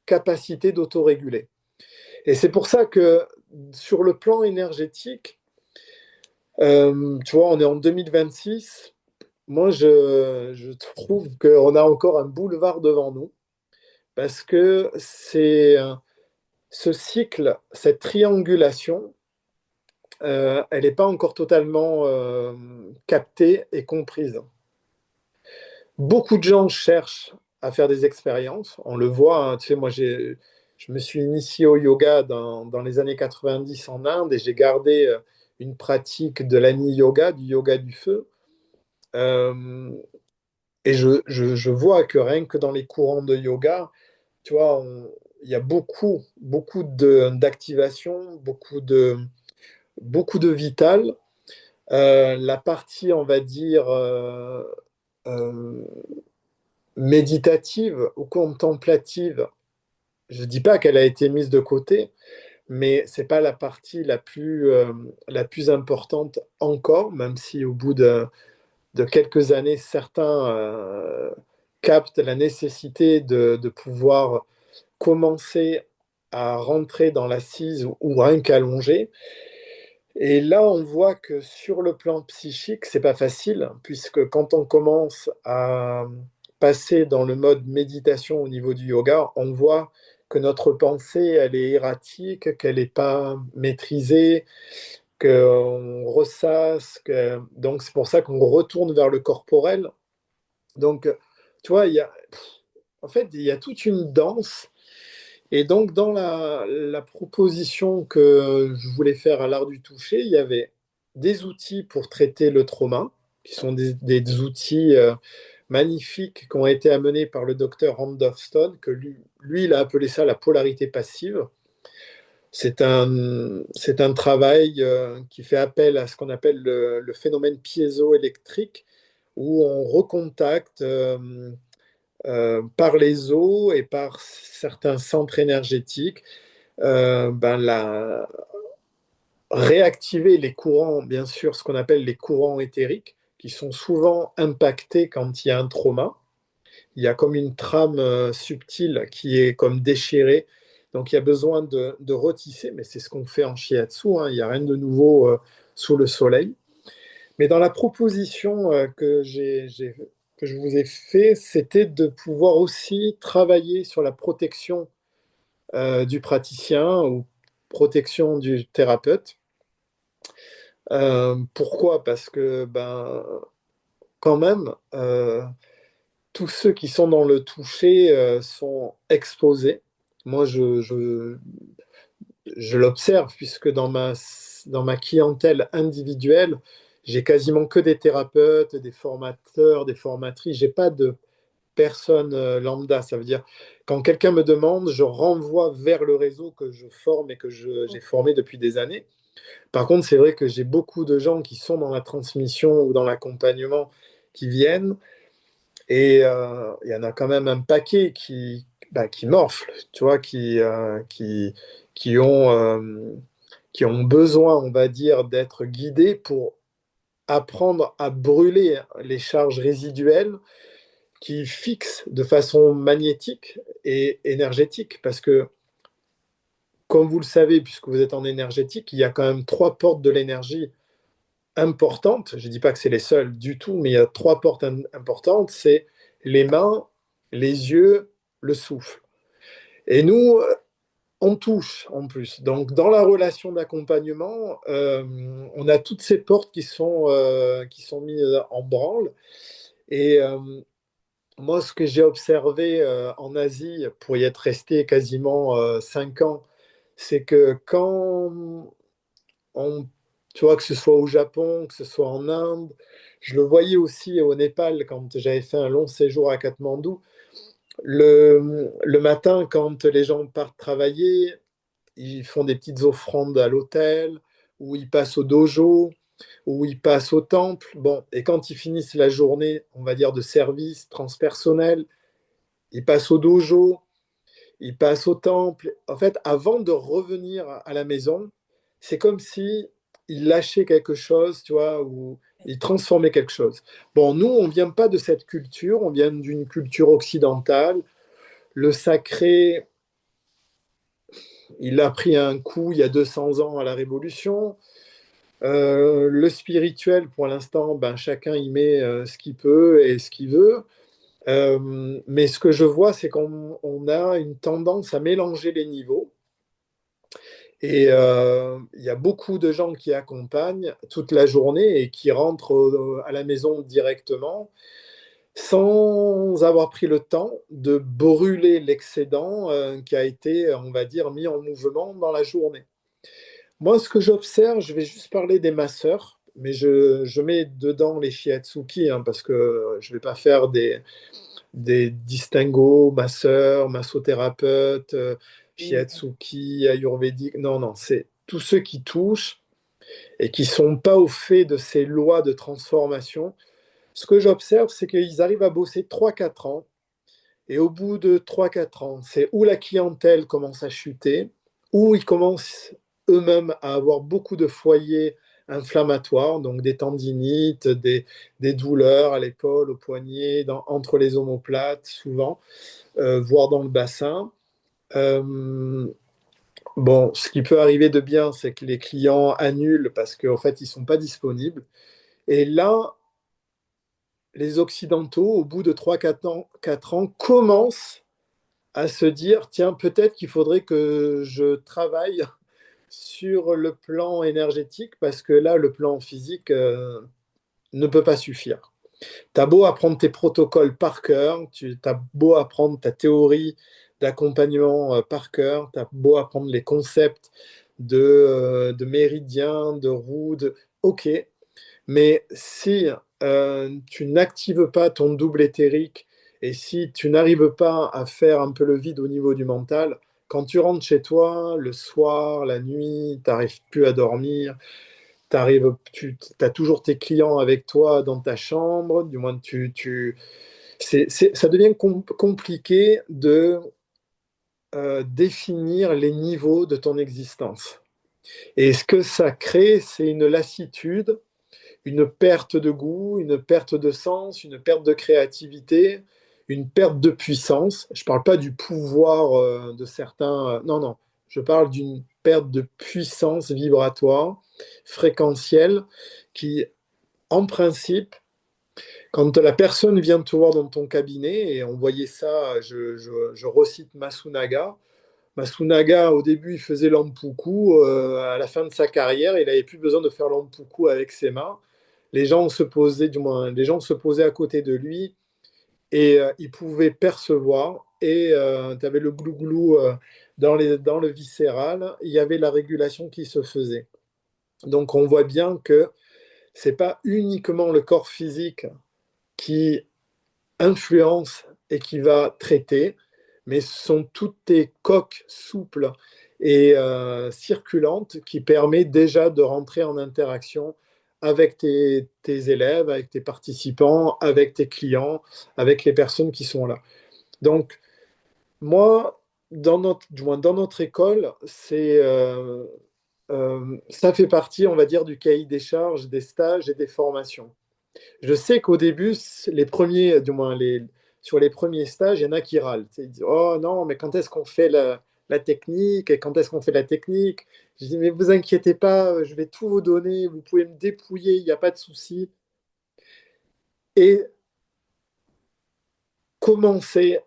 capacité d'autoréguler. Et c'est pour ça que sur le plan énergétique, tu vois, on est en 2026. Moi, je trouve qu'on a encore un boulevard devant nous parce que c'est ce cycle, cette triangulation, elle n'est pas encore totalement captée et comprise. Beaucoup de gens cherchent à faire des expériences. On le voit, hein, tu sais, je me suis initié au yoga dans les années 90 en Inde et j'ai gardé une pratique de l'ani yoga, du yoga du feu. Euh, et je vois que rien que dans les courants de yoga, tu vois, il y a beaucoup d'activation, beaucoup beaucoup de vital. La partie, on va dire, euh, méditative ou contemplative, je ne dis pas qu'elle a été mise de côté, mais c'est pas la partie la plus importante encore, même si au bout de quelques années, certains captent la nécessité de pouvoir commencer à rentrer dans l'assise ou rien qu'allonger. Et là, on voit que sur le plan psychique, c'est pas facile, puisque quand on commence à passer dans le mode méditation au niveau du yoga, on voit que notre pensée, elle est erratique, qu'elle n'est pas maîtrisée, qu'on ressasse. Donc, c'est pour ça qu'on retourne vers le corporel. Donc, tu vois, en fait, il y a toute une danse. Et donc, dans la proposition que je voulais faire à l'art du toucher, il y avait des outils pour traiter le trauma, qui sont des outils magnifiques qui ont été amenés par le docteur Randolph Stone, que lui, il a appelé ça la polarité passive. C'est un travail qui fait appel à ce qu'on appelle le phénomène piézoélectrique, où on recontacte par les os et par certains centres énergétiques réactiver les courants, bien sûr, ce qu'on appelle les courants éthériques, qui sont souvent impactés quand il y a un trauma. Il y a comme une trame subtile qui est comme déchirée. Donc il y a besoin de retisser, mais c'est ce qu'on fait en shiatsu. Hein. Il n'y a rien de nouveau sous le soleil. Mais dans la proposition que je vous ai fait, c'était de pouvoir aussi travailler sur la protection du praticien ou protection du thérapeute. Pourquoi? Parce que quand même, tous ceux qui sont dans le toucher sont exposés. Moi, je l'observe puisque dans ma clientèle individuelle, j'ai quasiment que des thérapeutes, des formateurs, des formatrices. J'ai pas de personne lambda. Ça veut dire, quand quelqu'un me demande, je renvoie vers le réseau que je forme et que j'ai formé depuis des années. Par contre, c'est vrai que j'ai beaucoup de gens qui sont dans la transmission ou dans l'accompagnement qui viennent et il y en a quand même un paquet qui morflent, tu vois, qui ont, qui ont besoin, on va dire, d'être guidés pour apprendre à brûler les charges résiduelles qui fixent de façon magnétique et énergétique. Parce que, comme vous le savez, puisque vous êtes en énergétique, il y a quand même trois portes de l'énergie importantes. Je ne dis pas que c'est les seules du tout, mais il y a trois portes importantes. C'est les mains, les yeux, le souffle. Et nous, on touche en plus. Donc, dans la relation d'accompagnement, on a toutes ces portes qui sont mises en branle. Et moi, ce que j'ai observé en Asie, pour y être resté quasiment 5 ans, c'est que quand on, tu vois, que ce soit au Japon, que ce soit en Inde, je le voyais aussi au Népal quand j'avais fait un long séjour à Katmandou. Le matin, quand les gens partent travailler, ils font des petites offrandes à l'hôtel, ou ils passent au dojo, ou ils passent au temple. Bon, et quand ils finissent la journée, on va dire, de service transpersonnel, ils passent au dojo, ils passent au temple. En fait, avant de revenir à la maison, c'est comme si ils lâchaient quelque chose, tu vois, ou ils transformaient quelque chose. Bon, nous, on ne vient pas de cette culture, on vient d'une culture occidentale. Le sacré, il a pris un coup il y a 200 ans à la Révolution. Le spirituel, pour l'instant, chacun y met ce qu'il peut et ce qu'il veut. Mais ce que je vois, c'est qu'on a une tendance à mélanger les niveaux. Et il y a beaucoup de gens qui accompagnent toute la journée et qui rentrent à la maison directement sans avoir pris le temps de brûler l'excédent qui a été, on va dire, mis en mouvement dans la journée. Moi, ce que j'observe, je vais juste parler des masseurs, mais je mets dedans les shiatsuki, hein, parce que je ne vais pas faire des distinguos, masseurs, massothérapeutes, Oui, shiatsuki, ayurvédique. Non, non, c'est tous ceux qui touchent. et qui ne sont pas au fait de ces lois de transformation, ce que j'observe, c'est qu'ils arrivent à bosser 3 4 ans. Et au bout de 3 4 ans, c'est où la clientèle commence à chuter, où ils commencent eux-mêmes à avoir beaucoup de foyers inflammatoires, donc des tendinites, des douleurs à l'épaule, au poignet, entre les omoplates, souvent, voire dans le bassin. Euh, bon, ce qui peut arriver de bien, c'est que les clients annulent parce qu'en fait, ils ne sont pas disponibles. Et là, les Occidentaux, au bout de 3 4 ans, 4 ans, commencent à se dire, tiens, peut-être qu'il faudrait que je travaille sur le plan énergétique parce que là, le plan physique ne peut pas suffire. Tu as beau apprendre tes protocoles par cœur, tu as beau apprendre ta théorie d'accompagnement par cœur, tu as beau apprendre les concepts de méridien, de roue, ok, mais si tu n'actives pas ton double éthérique et si tu n'arrives pas à faire un peu le vide au niveau du mental, quand tu rentres chez toi, le soir, la nuit, tu n'arrives plus à dormir, tu as toujours tes clients avec toi dans ta chambre, du moins ça devient compliqué de définir les niveaux de ton existence. Et ce que ça crée, c'est une lassitude, une perte de goût, une perte de sens, une perte de créativité, une perte de puissance. Je ne parle pas du pouvoir de certains. Non, non. Je parle d'une perte de puissance vibratoire, fréquentielle, qui, en principe, quand la personne vient te voir dans ton cabinet, et on voyait ça, je recite Masunaga. Masunaga, au début, il faisait l'ampuku. À la fin de sa carrière, il n'avait plus besoin de faire l'ampuku avec ses mains. Les gens se posaient, du moins, les gens se posaient à côté de lui et ils pouvaient percevoir. Et tu avais le glouglou dans le viscéral. Il y avait la régulation qui se faisait. Donc, on voit bien que c'est pas uniquement le corps physique qui influence et qui va traiter, mais ce sont toutes tes coques souples et circulantes qui permettent déjà de rentrer en interaction avec tes élèves, avec tes participants, avec tes clients, avec les personnes qui sont là. Donc, moi, du moins dans notre école, ça fait partie, on va dire, du cahier des charges, des stages et des formations. Je sais qu'au début, les premiers, du moins sur les premiers stages, il y en a qui râlent. Tu sais, ils disent, oh non, mais quand est-ce qu'on fait la technique? Et quand est-ce qu'on fait la technique? Je dis, mais vous inquiétez pas, je vais tout vous donner, vous pouvez me dépouiller, il n'y a pas de souci. Et commencez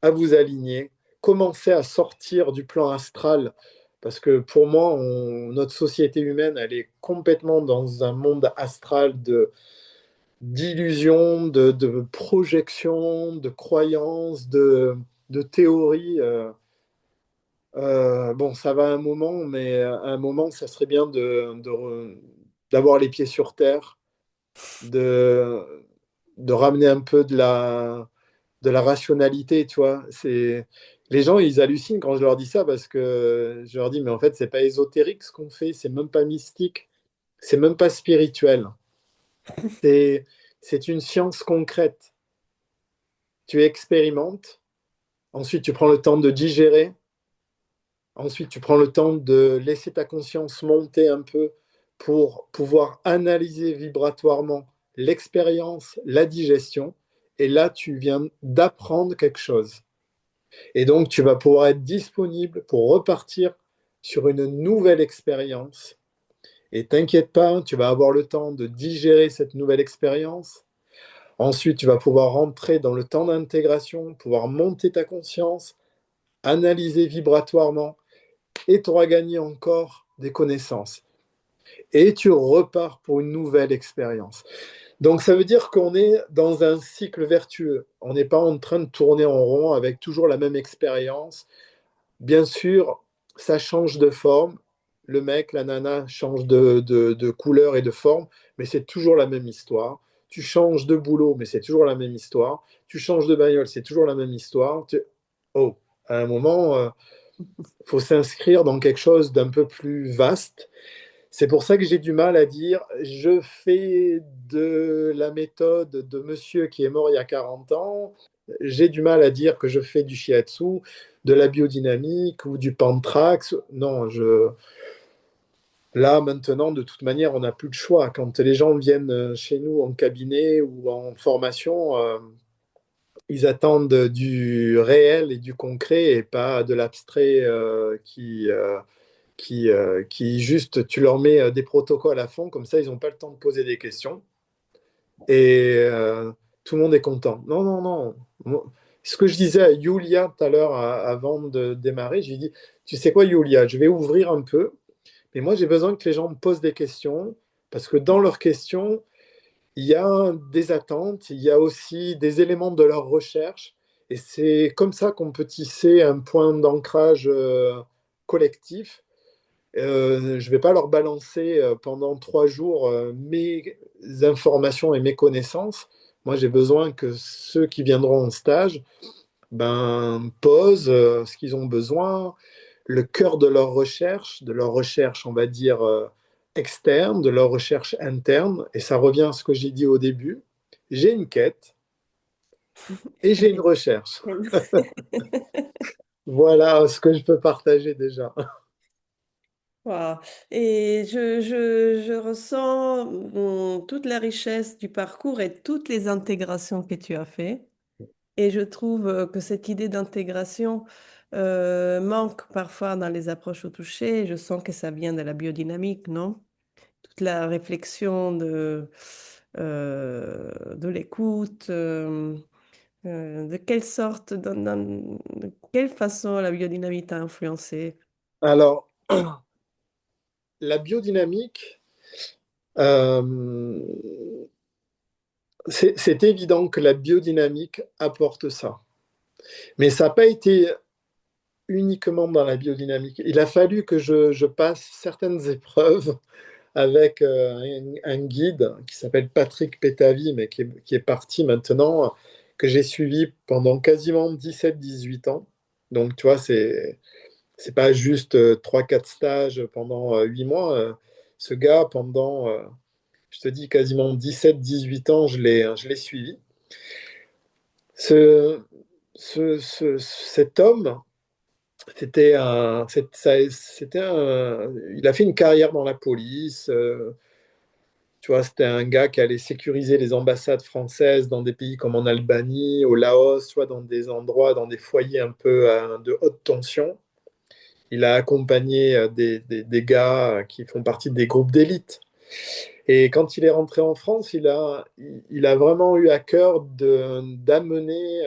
à vous aligner, commencez à sortir du plan astral. Parce que pour moi, notre société humaine, elle est complètement dans un monde astral d'illusions, de projections, de croyances, de théories. Bon, ça va un moment, mais à un moment, ça serait bien d'avoir les pieds sur terre, de, de ramener un peu de la rationalité, tu vois. Les gens, ils hallucinent quand je leur dis ça parce que je leur dis, mais en fait, c'est pas ésotérique ce qu'on fait, c'est même pas mystique, c'est même pas spirituel. C'est, c'est une science concrète. Tu expérimentes, ensuite tu prends le temps de digérer, ensuite tu prends le temps de laisser ta conscience monter un peu pour pouvoir analyser vibratoirement l'expérience, la digestion, et là tu viens d'apprendre quelque chose. Et donc tu vas pouvoir être disponible pour repartir sur une nouvelle expérience. Et t'inquiète pas, tu vas avoir le temps de digérer cette nouvelle expérience. Ensuite, tu vas pouvoir rentrer dans le temps d'intégration, pouvoir monter ta conscience, analyser vibratoirement, et tu auras gagné encore des connaissances. Et tu repars pour une nouvelle expérience. Donc ça veut dire qu'on est dans un cycle vertueux. On n'est pas en train de tourner en rond avec toujours la même expérience. Bien sûr, ça change de forme. Le mec, la nana change de couleur et de forme, mais c'est toujours la même histoire. Tu changes de boulot, mais c'est toujours la même histoire. Tu changes de bagnole, c'est toujours la même histoire. Oh, à un moment, faut s'inscrire dans quelque chose d'un peu plus vaste. C'est pour ça que j'ai du mal à dire je fais de la méthode de monsieur qui est mort il y a 40 ans. J'ai du mal à dire que je fais du shiatsu, de la biodynamique ou du pantrax. Non, là maintenant, de toute manière, on n'a plus de choix. Quand les gens viennent chez nous en cabinet ou en formation, ils attendent du réel et du concret et pas de l'abstrait qui juste, tu leur mets des protocoles à fond, comme ça, ils n'ont pas le temps de poser des questions et tout le monde est content. Non, non, non. Ce que je disais à Yulia tout à l'heure, avant de démarrer, j'ai dit, tu sais quoi, Yulia, je vais ouvrir un peu, mais moi, j'ai besoin que les gens me posent des questions, parce que dans leurs questions, il y a des attentes, il y a aussi des éléments de leur recherche, et c'est comme ça qu'on peut tisser un point d'ancrage collectif. Je ne vais pas leur balancer pendant 3 jours mes informations et mes connaissances. Moi, j'ai besoin que ceux qui viendront en stage posent ce qu'ils ont besoin, le cœur de leur recherche, on va dire, externe, de leur recherche interne. Et ça revient à ce que j'ai dit au début. J'ai une quête et j'ai une recherche. Voilà ce que je peux partager déjà. Wow. Et je ressens toute la richesse du parcours et toutes les intégrations que tu as fait. Et je trouve que cette idée d'intégration manque parfois dans les approches au toucher. Je sens que ça vient de la biodynamique, non? Toute la réflexion de l'écoute, de quelle sorte, de quelle façon la biodynamique t'a influencé? Alors, la biodynamique, euh, c'est évident que la biodynamique apporte ça. Mais ça n'a pas été uniquement dans la biodynamique. Il a fallu que je passe certaines épreuves avec un guide qui s'appelle Patrick Pétavy, mais qui est parti maintenant, que j'ai suivi pendant quasiment 17-18 ans. Donc, tu vois, c'est pas juste 3-4 stages pendant 8 mois. Ce gars, pendant, je te dis, quasiment 17-18 ans, je l'ai suivi. Ce, cet homme, il a fait une carrière dans la police. Tu vois, c'était un gars qui allait sécuriser les ambassades françaises dans des pays comme en Albanie, au Laos, soit dans des endroits, dans des foyers un peu de haute tension. Il a accompagné des gars qui font partie des groupes d'élite. Et quand il est rentré en France, il a vraiment eu à cœur d'amener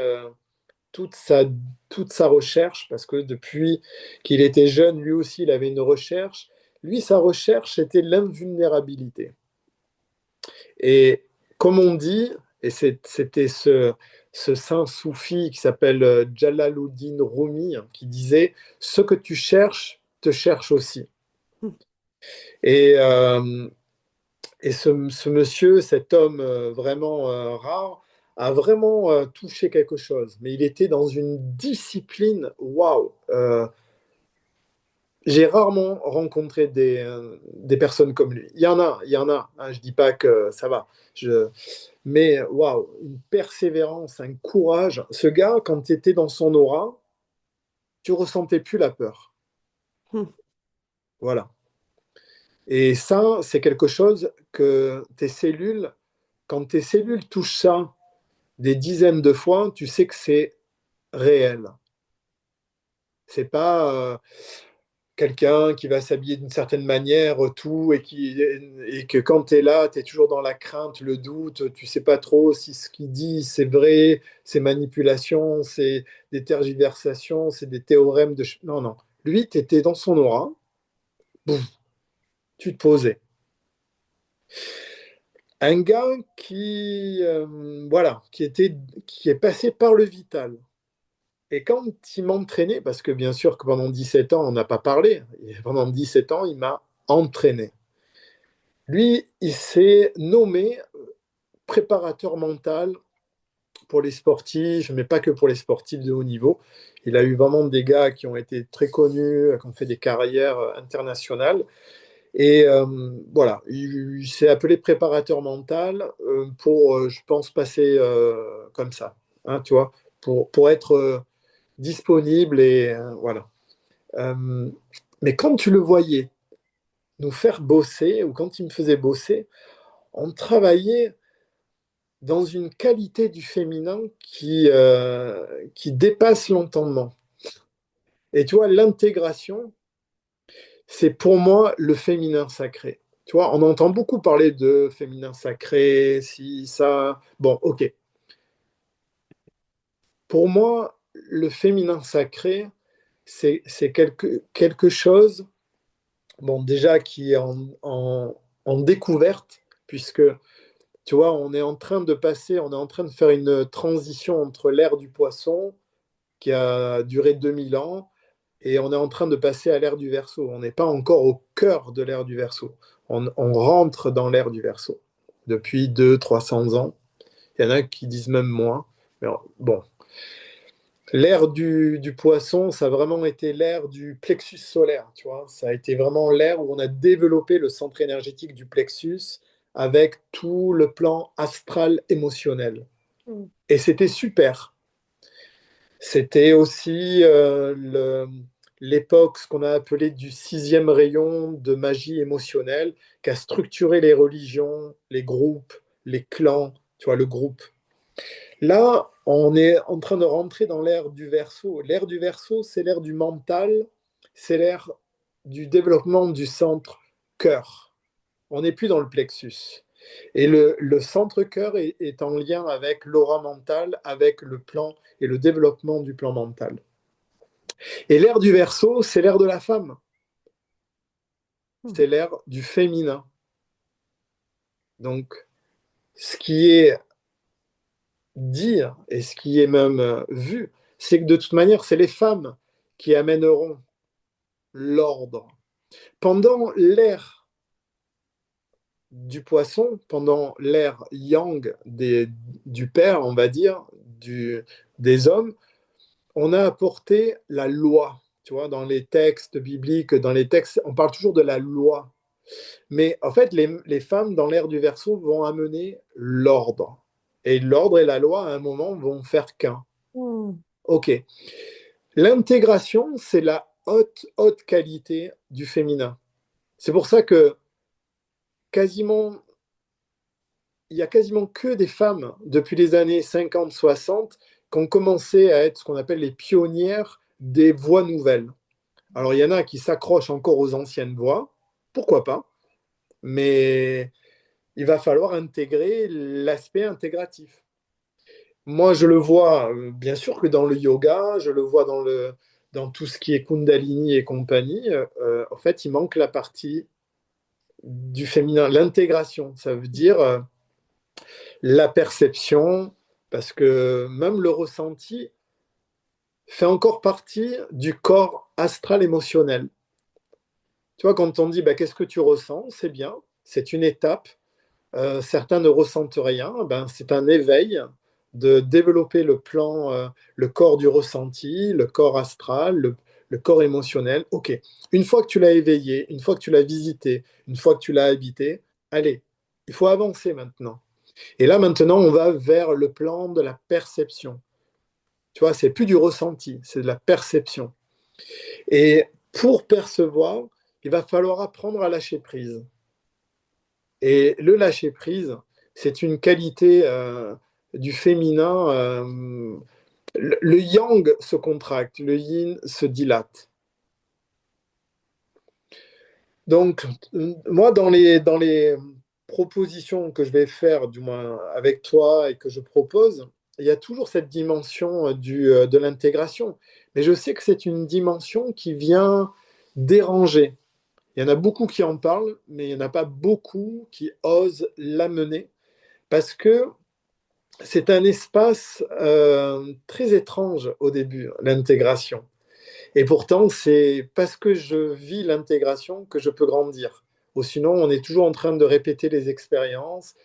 toute sa, toute sa recherche, parce que depuis qu'il était jeune, lui aussi, il avait une recherche. Lui, sa recherche, c'était l'invulnérabilité. Et comme on dit, et c'était ce saint soufi qui s'appelle Jalaluddin Rumi qui disait, ce que tu cherches te cherche aussi. Et, euh, et ce monsieur, cet homme vraiment rare, a vraiment touché quelque chose. Mais il était dans une discipline, waouh! J'ai rarement rencontré des personnes comme lui. Il y en a. Hein, je dis pas que ça va. Mais waouh, une persévérance, un courage. Ce gars, quand tu étais dans son aura, tu ressentais plus la peur. Voilà. Et ça, c'est quelque chose que quand tes cellules touchent ça des dizaines de fois, tu sais que c'est réel. C'est pas quelqu'un qui va s'habiller d'une certaine manière, tout, et que quand tu es là, tu es toujours dans la crainte, le doute, tu sais pas trop si ce qu'il dit, c'est vrai, c'est manipulation, c'est des tergiversations, c'est des théorèmes de... Non, non. Lui, tu étais dans son aura, boum, tu te posais. Un gars voilà, qui est passé par le vital. Et quand il m'entraînait, parce que bien sûr que pendant 17 ans, on n'a pas parlé, et pendant 17 ans, il m'a entraîné. Lui, il s'est nommé préparateur mental pour les sportifs, mais pas que pour les sportifs de haut niveau. Il a eu vraiment des gars qui ont été très connus, qui ont fait des carrières internationales. Et voilà, il s'est appelé préparateur mental pour, je pense, passer comme ça, hein, tu vois, pour être disponible et voilà. Euh, mais quand tu le voyais nous faire bosser, ou quand il me faisait bosser, on travaillait dans une qualité du féminin qui dépasse l'entendement. Et tu vois, l'intégration, c'est pour moi le féminin sacré. Tu vois, on entend beaucoup parler de féminin sacré, si, ça. Bon, ok. Pour moi, le féminin sacré, c'est quelque chose, bon, déjà qui est en découverte, puisque, tu vois, on est en train de passer, on est en train de faire une transition entre l'ère du poisson, qui a duré 2000 ans, et on est en train de passer à l'ère du Verseau. On n'est pas encore au cœur de l'ère du Verseau. On rentre dans l'ère du Verseau depuis 200-300 ans. Il y en a qui disent même moins. Mais bon, l'ère du poisson, ça a vraiment été l'ère du plexus solaire, tu vois. Ça a été vraiment l'ère où on a développé le centre énergétique du plexus avec tout le plan astral émotionnel. Mm. Et c'était super. C'était aussi l'époque, ce qu'on a appelé du sixième rayon de magie émotionnelle, qui a structuré les religions, les groupes, les clans, tu vois, le groupe. Là, on est en train de rentrer dans l'ère du Verseau. L'ère du Verseau, c'est l'ère du mental, c'est l'ère du développement du centre cœur. On n'est plus dans le plexus. Et le centre cœur est en lien avec l'aura mentale, avec le plan et le développement du plan mental. Et l'ère du Verseau, c'est l'ère de la femme, Mm. c'est l'ère du féminin. Donc, ce qui est dit et ce qui est même vu, c'est que de toute manière, c'est les femmes qui amèneront l'ordre. Pendant l'ère du poisson, pendant l'ère yang du père, on va dire, des hommes, on a apporté la loi. Tu vois, dans les textes bibliques, dans les textes, on parle toujours de la loi. Mais en fait, les femmes, dans l'ère du Verseau, vont amener l'ordre. Et l'ordre et la loi, à un moment, vont faire qu'un. Mm. OK. L'intégration, c'est la haute, haute qualité du féminin. C'est pour ça que quasiment, il y a quasiment que des femmes, depuis les années 50-60, qui ont commencé à être ce qu'on appelle les pionnières des voix nouvelles. Alors, il y en a qui s'accrochent encore aux anciennes voix, pourquoi pas, mais il va falloir intégrer l'aspect intégratif. Moi, je le vois, bien sûr que dans le yoga, je le vois dans tout ce qui est Kundalini et compagnie, en fait, il manque la partie du féminin, l'intégration. Ça veut dire la perception, parce que même le ressenti fait encore partie du corps astral émotionnel. Tu vois, quand on dit bah, qu'est-ce que tu ressens, c'est bien, c'est une étape. Certains ne ressentent rien, ben, c'est un éveil de développer le plan, le corps du ressenti, le corps astral, le corps émotionnel. Ok, une fois que tu l'as éveillé, une fois que tu l'as visité, une fois que tu l'as habité, allez, il faut avancer maintenant. Et là maintenant, on va vers le plan de la perception. Tu vois, c'est plus du ressenti, c'est de la perception. Et pour percevoir, il va falloir apprendre à lâcher prise. Et le lâcher prise, c'est une qualité du féminin. Le yang se contracte, le yin se dilate. Donc, moi, dans les propositions que je vais faire, du moins avec toi et que je propose, il y a toujours cette dimension de l'intégration. Mais je sais que c'est une dimension qui vient déranger. Il y en a beaucoup qui en parlent, mais il n'y en a pas beaucoup qui osent l'amener parce que c'est un espace très étrange au début, l'intégration. Et pourtant, c'est parce que je vis l'intégration que je peux grandir. Ou sinon, on est toujours en train de répéter les expériences.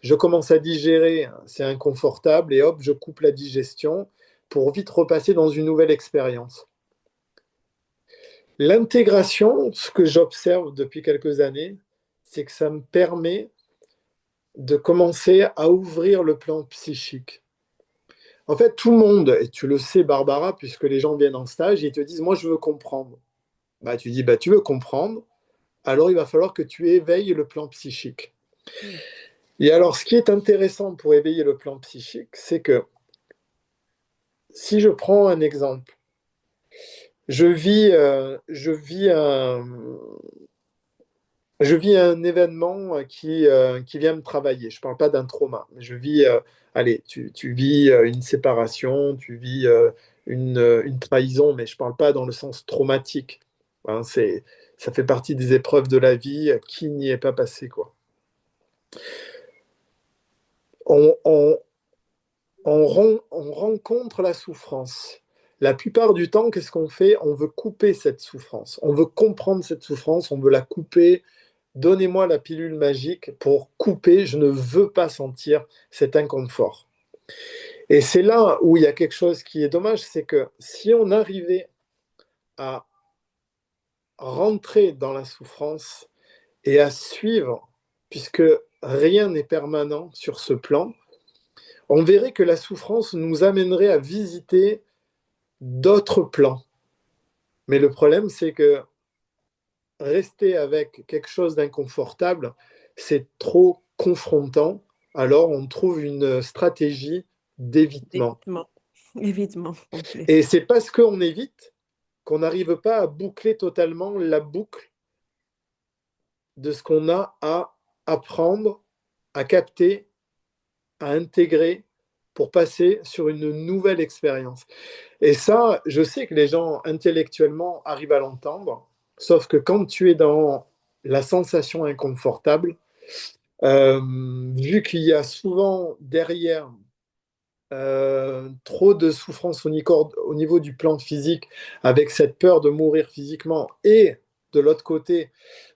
Je commence à digérer, c'est inconfortable, et hop, je coupe la digestion pour vite repasser dans une nouvelle expérience. L'intégration, ce que j'observe depuis quelques années, c'est que ça me permet de commencer à ouvrir le plan psychique. En fait, tout le monde, et tu le sais, Barbara, puisque les gens viennent en stage, ils te disent, moi, je veux comprendre. Bah, tu dis, bah, tu veux comprendre, alors il va falloir que tu éveilles le plan psychique. Mm. Et alors, ce qui est intéressant pour éveiller le plan psychique, c'est que si je prends un exemple, je vis un événement qui vient me travailler. Je ne parle pas d'un trauma, mais allez, tu vis une séparation, tu vis une trahison, mais je ne parle pas dans le sens traumatique. Hein, ça fait partie des épreuves de la vie. Qui n'y est pas passé, quoi. On, on, on rencontre la souffrance. La plupart du temps, qu'est-ce qu'on fait? On veut couper cette souffrance. On veut comprendre cette souffrance, on veut la couper. Donnez-moi la pilule magique pour couper. Je ne veux pas sentir cet inconfort. Et c'est là où il y a quelque chose qui est dommage, c'est que si on arrivait à rentrer dans la souffrance et à suivre, puisque rien n'est permanent sur ce plan, on verrait que la souffrance nous amènerait à visiter d'autres plans. Mais le problème, c'est que rester avec quelque chose d'inconfortable, c'est trop confrontant. Alors, on trouve une stratégie d'évitement. Évidemment, évidemment, complet. Et c'est parce qu'on évite qu'on n'arrive pas à boucler totalement la boucle de ce qu'on a à apprendre, à capter, à intégrer pour passer sur une nouvelle expérience. Et ça, je sais que les gens intellectuellement arrivent à l'entendre, sauf que quand tu es dans la sensation inconfortable, euh, vu qu'il y a souvent derrière trop de souffrance au niveau du plan physique, avec cette peur de mourir physiquement, et de l'autre côté,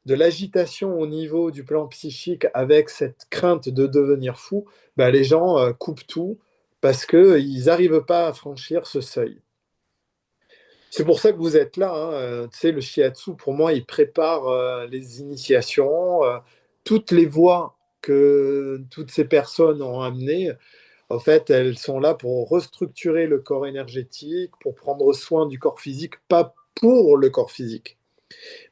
de l'agitation au niveau du plan psychique, avec cette crainte de devenir fou, ben, les gens coupent tout parce qu'ils n'arrivent pas à franchir ce seuil. C'est pour ça que vous êtes là. Hein. Tu sais, le shiatsu, pour moi, il prépare les initiations, toutes les voies que toutes ces personnes ont amenées. En fait, elles sont là pour restructurer le corps énergétique, pour prendre soin du corps physique, pas pour le corps physique.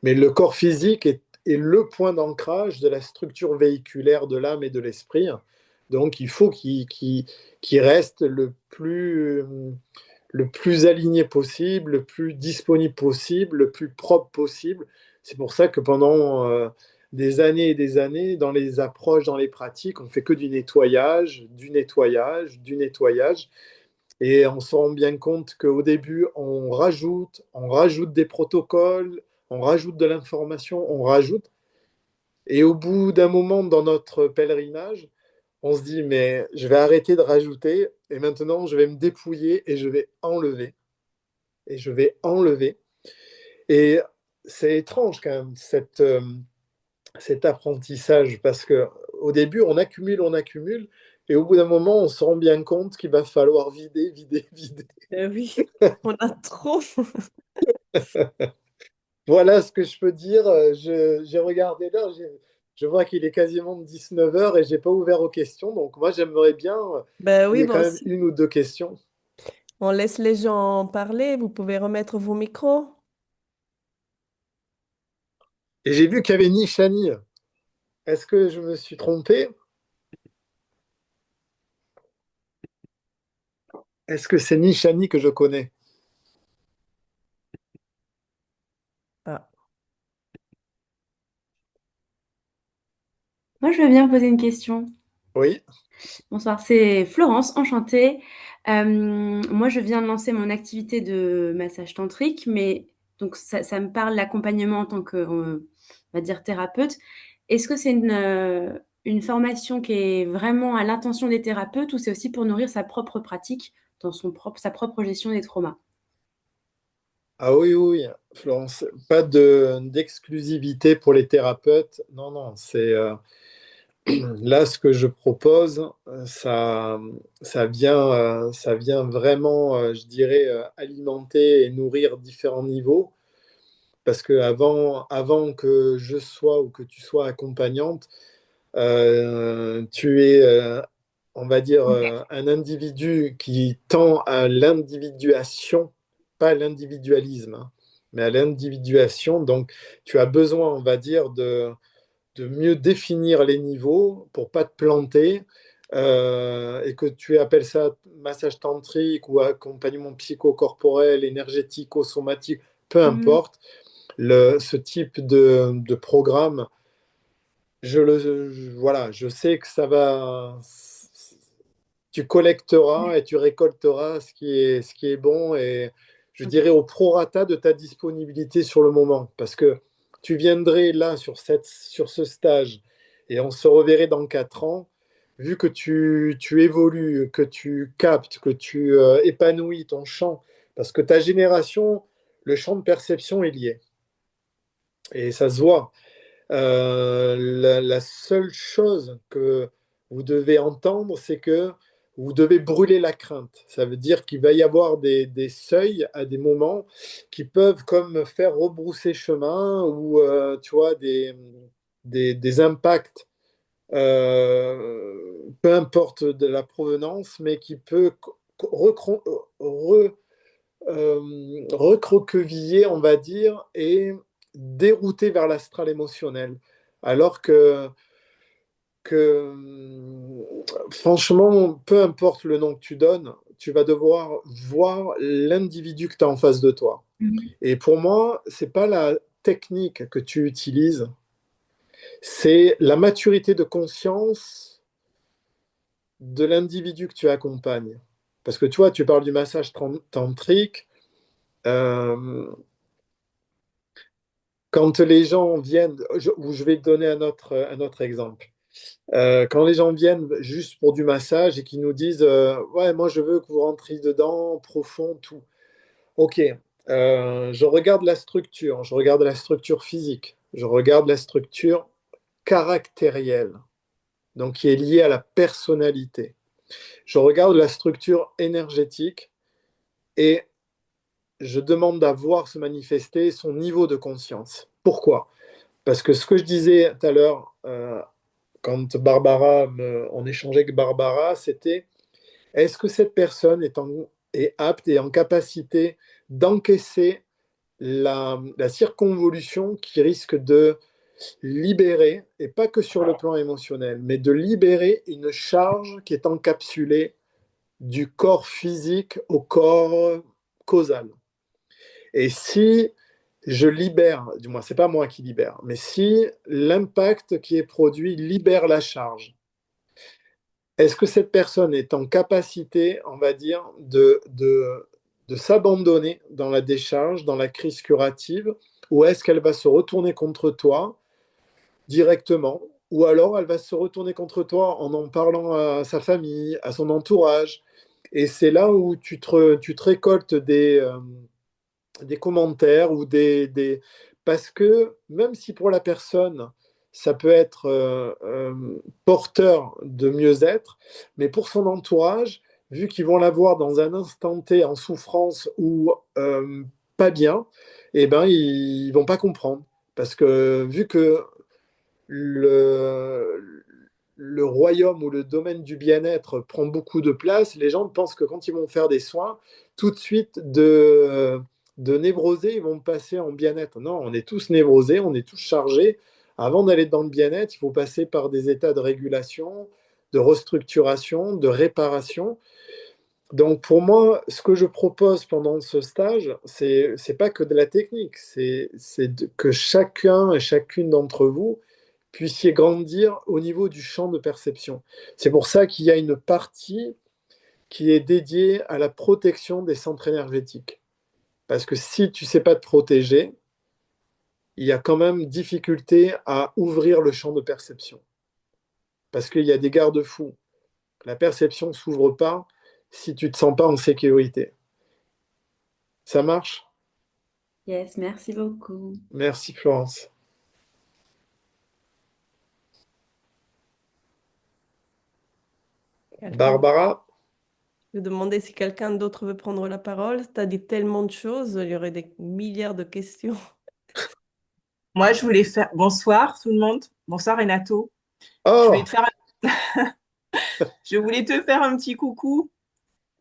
Mais le corps physique est le point d'ancrage de la structure véhiculaire de l'âme et de l'esprit. Donc, il faut qu'il reste le plus aligné possible, le plus disponible possible, le plus propre possible. C'est pour ça que pendant des années et des années, dans les approches, dans les pratiques, on fait que du nettoyage, du nettoyage, du nettoyage. Et on se rend bien compte qu'au début, on rajoute des protocoles, on rajoute de l'information, on rajoute. Et au bout d'un moment dans notre pèlerinage, on se dit, mais je vais arrêter de rajouter et maintenant je vais me dépouiller et je vais enlever. Et je vais enlever. Et c'est étrange quand même, cet apprentissage, parce que au début, on accumule, et au bout d'un moment, on se rend bien compte qu'il va falloir vider, vider, vider. Oui, on a trop. Voilà ce que je peux dire. J'ai regardé l'heure, je vois qu'il est quasiment 19 heures et j'ai pas ouvert aux questions. Donc moi, j'aimerais bien Ben qu'il y oui, ait quand moi même aussi. une ou deux questions. On laisse les gens parler. Vous pouvez remettre vos micros. Et j'ai vu qu'il y avait Nishani. Est-ce que je me suis trompé? Est-ce que c'est Nishani que je connais? Ah. Moi, je veux bien poser une question. Oui. Bonsoir, c'est Florence, enchantée. Moi, je viens de lancer mon activité de massage tantrique, mais donc ça me parle l'accompagnement en tant que, on va dire, thérapeute. Est-ce que c'est une formation qui est vraiment à l'intention des thérapeutes ou c'est aussi pour nourrir sa propre pratique dans sa propre gestion des traumas? Ah oui, oui, oui, Florence, pas d'exclusivité pour les thérapeutes. Non, non, c'est là ce que je propose, ça vient vraiment, je dirais, alimenter et nourrir différents niveaux. parce que avant que je sois ou que tu sois accompagnante, tu es, on va dire, un individu qui tend à l'individuation, pas à l'individualisme, hein, mais à l'individuation. Donc, tu as besoin, on va dire, de mieux définir les niveaux pour pas te planter. Et que tu appelles ça massage tantrique ou accompagnement psychocorporel, énergético-somatique, peu Mhm. importe, ce type de programme, voilà, je sais que ça va, tu collecteras et tu récolteras ce qui est bon et je dirais au prorata de ta disponibilité sur le moment. Parce que tu viendrais là sur ce stage et on se reverrait dans 4 ans. Vu que tu évolues, que tu captes, que tu épanouis ton champ, parce que ta génération, le champ de perception est lié. Et ça se voit. La seule chose que vous devez entendre, c'est que vous devez brûler la crainte. Ça veut dire qu'il va y avoir des seuils à des moments qui peuvent comme faire rebrousser chemin ou tu vois, des impacts, peu importe de la provenance, mais qui peut recroqueviller, on va dire, et dérouter vers l'astral émotionnel. Alors que franchement, peu importe le nom que tu donnes, tu vas devoir voir l'individu que tu as en face de toi. Mhm. Et pour moi, c'est pas la technique que tu utilises, c'est la maturité de conscience de l'individu que tu accompagnes. Parce que tu vois, tu parles du massage tantrique. euh, Quand les gens viennent, ou je vais te donner un autre exemple. Quand les gens viennent juste pour du massage et qui nous disent ouais, moi je veux que vous rentriez dedans, profond, tout. Ok, je regarde la structure physique, je regarde la structure caractérielle, donc qui est liée à la personnalité. Je regarde la structure énergétique et je demande à voir se manifester son niveau de conscience. Pourquoi? Parce que ce que je disais tout à l'heure, quand on échangeait avec Barbara, c'était est-ce que cette personne est apte et en capacité d'encaisser la circonvolution qui risque de libérer, et pas que sur le plan émotionnel, mais de libérer une charge qui est encapsulée du corps physique au corps causal. Et si je libère, du moins c'est pas moi qui libère, mais si l'impact qui est produit libère la charge, est-ce que cette personne est en capacité, on va dire, de s'abandonner dans la décharge, dans la crise curative, ou est-ce qu'elle va se retourner contre toi directement, ou alors elle va se retourner contre toi en parlant à sa famille, à son entourage, et c'est là où tu te récoltes des commentaires ou Parce que même si pour la personne, ça peut être porteur de mieux-être, mais pour son entourage, vu qu'ils vont la voir dans un instant T en souffrance ou pas bien, eh ben, ils vont pas comprendre. Parce que vu que le royaume ou le domaine du bien-être prend beaucoup de place, les gens pensent que quand ils vont faire des soins, tout de suite de névrosés, ils vont passer en bien-être. Non, on est tous névrosés, on est tous chargés. Avant d'aller dans le bien-être, il faut passer par des états de régulation, de restructuration, de réparation. Donc pour moi, ce que je propose pendant ce stage, c'est pas que de la technique, que chacun et chacune d'entre vous puissiez grandir au niveau du champ de perception. C'est pour ça qu'il y a une partie qui est dédiée à la protection des centres énergétiques. Parce que si tu ne sais pas te protéger, il y a quand même difficulté à ouvrir le champ de perception. Parce qu'il y a des garde-fous. La perception ne s'ouvre pas si tu ne te sens pas en sécurité. Ça marche? Yes, merci beaucoup. Merci Florence. Quelqu'un Barbara? Je demandais si quelqu'un d'autre veut prendre la parole. Tu as dit tellement de choses, il y aurait des milliards de questions. Moi, je voulais faire. Bonsoir tout le monde. Bonsoir Renato. Je voulais Oh, te faire. Je voulais te faire un petit coucou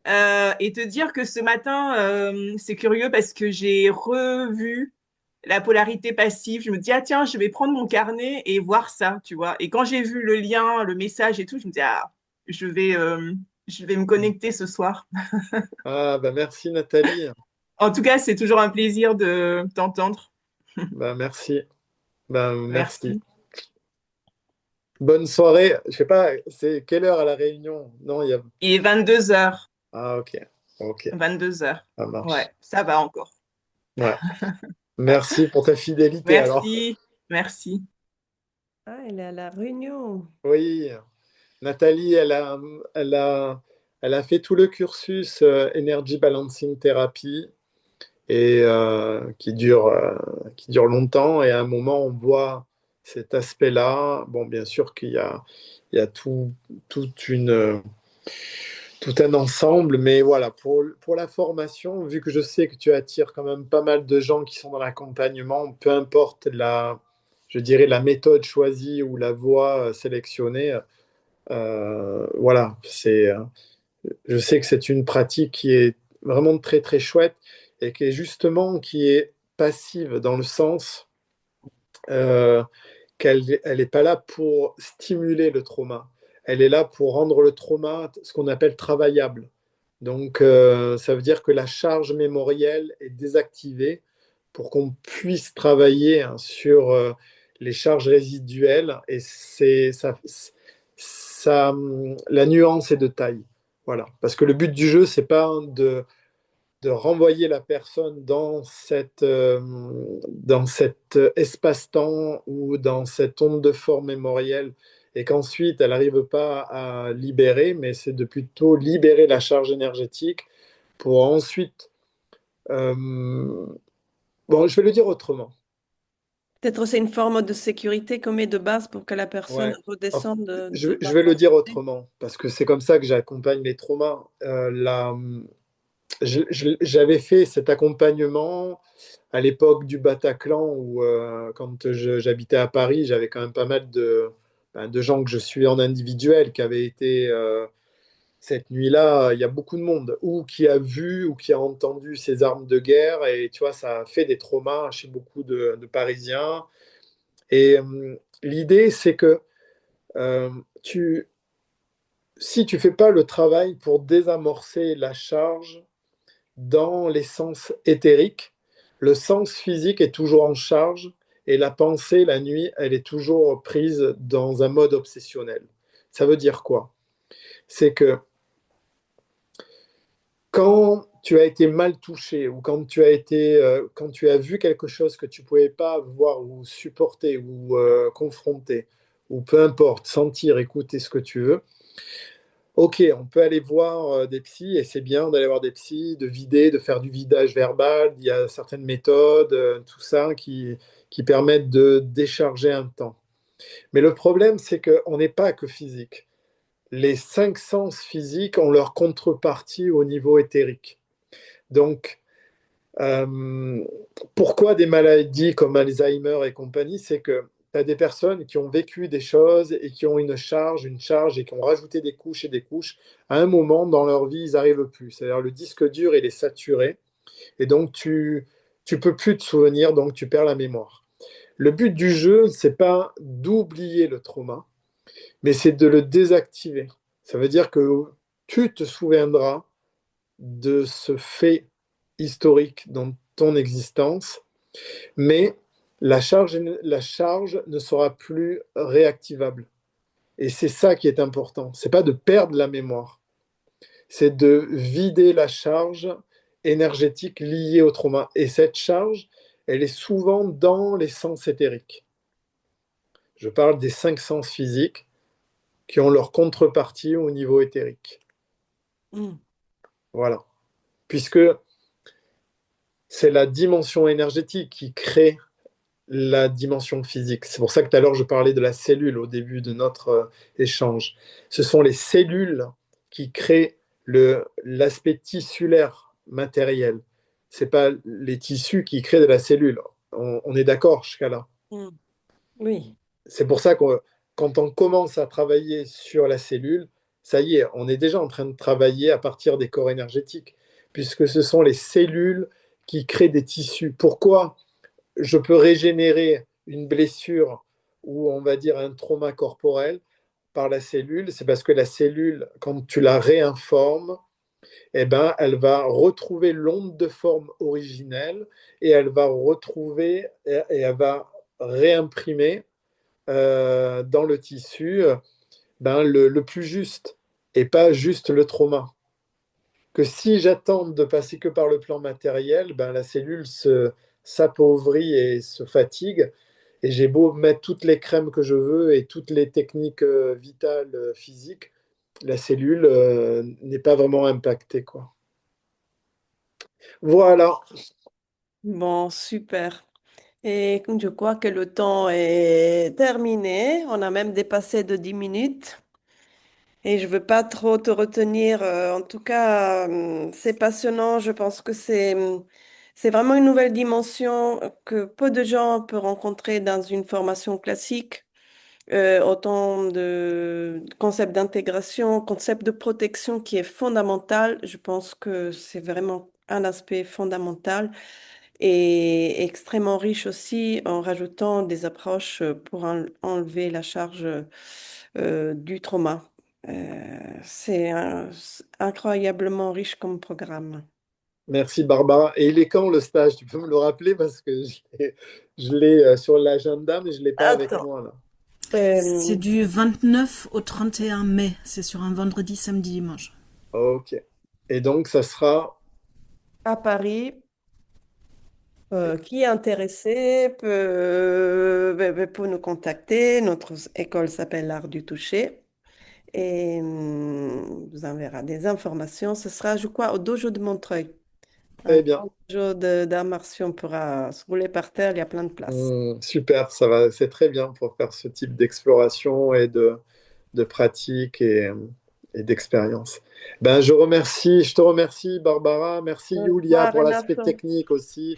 et te dire que ce matin, c'est curieux parce que j'ai revu la polarité passive. Je me dis, ah tiens, je vais prendre mon carnet et voir ça, tu vois. Et quand j'ai vu le lien, le message et tout, je me dis, ah, je vais, euh, je vais me connecter ce soir. ah, bah merci Nathalie. En tout cas, c'est toujours un plaisir de t'entendre. Bah merci. Bah merci. Merci. Bonne soirée. Je sais pas, c'est quelle heure à la Réunion? Non, il y a. Il est 22 heures. Ah, ok. Ok, 22 heures. ça marche. Ouais, ça va encore. Ouais. Merci pour ta fidélité alors. Merci. Merci. Ah, elle est à La Réunion. Oui, Nathalie, elle a fait tout le cursus Energy Balancing Therapy et qui dure longtemps. Et à un moment, on voit cet aspect-là. Bon, bien sûr qu'il y a toute tout un ensemble, mais voilà, pour la formation, vu que je sais que tu attires quand même pas mal de gens qui sont dans l'accompagnement, peu importe je dirais, la méthode choisie ou la voie sélectionnée, voilà, je sais que c'est une pratique qui est vraiment très très chouette et qui est passive dans le sens euh, qu'elle elle n'est pas là pour stimuler le trauma. Elle est là pour rendre le trauma ce qu'on appelle travaillable. Donc, ça veut dire que la charge mémorielle est désactivée pour qu'on puisse travailler hein, sur les charges résiduelles. Et la nuance est de taille. Voilà. Parce que le but du jeu, c'est pas de renvoyer la personne dans cet espace-temps ou dans cette onde de forme mémorielle et qu'ensuite elle n'arrive pas à libérer, mais c'est de plutôt libérer la charge énergétique pour ensuite... euh, bon, je vais le dire autrement. Peut-être c'est une forme de sécurité qu'on met de base pour que la personne Ouais. Enfin, redescende de je vais le dire l'intensité. autrement, parce que c'est comme ça que j'accompagne les traumas. J'avais fait cet accompagnement à l'époque du Bataclan où, quand j'habitais à Paris, j'avais quand même pas mal de gens que je suis en individuel qui avaient été cette nuit-là. Il y a beaucoup de monde, ou qui a vu ou qui a entendu ces armes de guerre, et tu vois, ça a fait des traumas chez beaucoup de Parisiens. Et l'idée, c'est que euh, tu, si tu fais pas le travail pour désamorcer la charge, dans les sens éthériques, le sens physique est toujours en charge et la pensée, la nuit, elle est toujours prise dans un mode obsessionnel. Ça veut dire quoi? C'est que quand tu as été mal touché ou quand tu as vu quelque chose que tu ne pouvais pas voir ou supporter ou confronter, ou peu importe, sentir, écouter ce que tu veux, ok, on peut aller voir des psys et c'est bien d'aller voir des psys, de vider, de faire du vidage verbal. Il y a certaines méthodes, tout ça, qui permettent de décharger un temps. Mais le problème, c'est qu'on n'est pas que physique. Les cinq sens physiques ont leur contrepartie au niveau éthérique. Donc, euh, pourquoi des maladies comme Alzheimer et compagnie? C'est que tu as des personnes qui ont vécu des choses et qui ont une charge et qui ont rajouté des couches et des couches. À un moment dans leur vie, ils n'arrivent plus. C'est-à-dire le disque dur, il est saturé et donc tu peux plus te souvenir, donc tu perds la mémoire. Le but du jeu, c'est pas d'oublier le trauma, mais c'est de le désactiver. Ça veut dire que tu te souviendras de ce fait historique dans ton existence, mais la charge ne sera plus réactivable. Et c'est ça qui est important. C'est pas de perdre la mémoire, c'est de vider la charge énergétique liée au trauma. Et cette charge, elle est souvent dans les sens éthériques. Je parle des cinq sens physiques qui ont leur contrepartie au niveau éthérique. Mm. Voilà. Puisque c'est la dimension énergétique qui crée la dimension physique. C'est pour ça que tout à l'heure je parlais de la cellule au début de notre échange. Ce sont les cellules qui créent l'aspect tissulaire matériel. C'est pas les tissus qui créent de la cellule. On est d'accord jusqu'à là. Mm. Oui. C'est pour ça que quand on commence à travailler sur la cellule, ça y est, on est déjà en train de travailler à partir des corps énergétiques, puisque ce sont les cellules qui créent des tissus. Pourquoi je peux régénérer une blessure ou on va dire un trauma corporel par la cellule? C'est parce que la cellule, quand tu la réinformes, eh ben, elle va retrouver l'onde de forme originelle et elle va retrouver et elle va réimprimer dans le tissu ben, le plus juste et pas juste le trauma. Que si j'attends de passer que par le plan matériel, ben, la cellule s'appauvrit et se fatigue. Et j'ai beau mettre toutes les crèmes que je veux et toutes les techniques vitales physiques, la cellule n'est pas vraiment impactée, quoi. Voilà. Bon, super. Et je crois que le temps est terminé. On a même dépassé de 10 minutes. Et je veux pas trop te retenir. En tout cas, c'est passionnant. Je pense que c'est vraiment une nouvelle dimension que peu de gens peuvent rencontrer dans une formation classique. Autant de concepts d'intégration, concept de protection qui est fondamental. Je pense que c'est vraiment un aspect fondamental et extrêmement riche aussi en rajoutant des approches pour enlever la charge du trauma. C'est incroyablement riche comme programme. Merci Barbara. Et il est quand le stage? Tu peux me le rappeler parce que je l'ai sur l'agenda, mais je ne l'ai pas avec Attends, moi là. C'est euh, du 29 au 31 mai. C'est sur un vendredi, samedi, dimanche. Ok. Et donc, ça sera. à Paris, qui est intéressé peut nous contacter. Notre école s'appelle l'Art du toucher. Et vous enverra des informations. Ce sera, je crois, au dojo de Montreuil. Un Très bien. grand dojo d'arts martiaux. On pourra se rouler par terre, il y a plein de place. Super, ça va, c'est très bien pour faire ce type d'exploration et de pratique et d'expérience. Ben, je te remercie Barbara, merci Au Julia revoir, pour l'aspect Renato. technique aussi,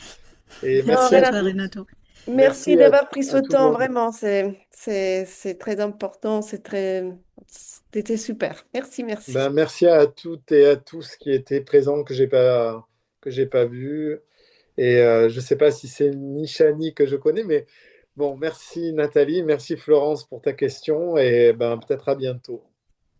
et Non, Merci merci à à toi, Renato, tous. Renato. merci Merci d'avoir pris ce à tout le temps, monde. vraiment. C'est très important. C'était super. Merci, merci. Ben, merci à toutes et à tous qui étaient présents que j'ai pas vu. Et je ne sais pas si c'est Nishani que je connais, mais bon, merci Nathalie, merci Florence pour ta question et ben, peut-être à bientôt.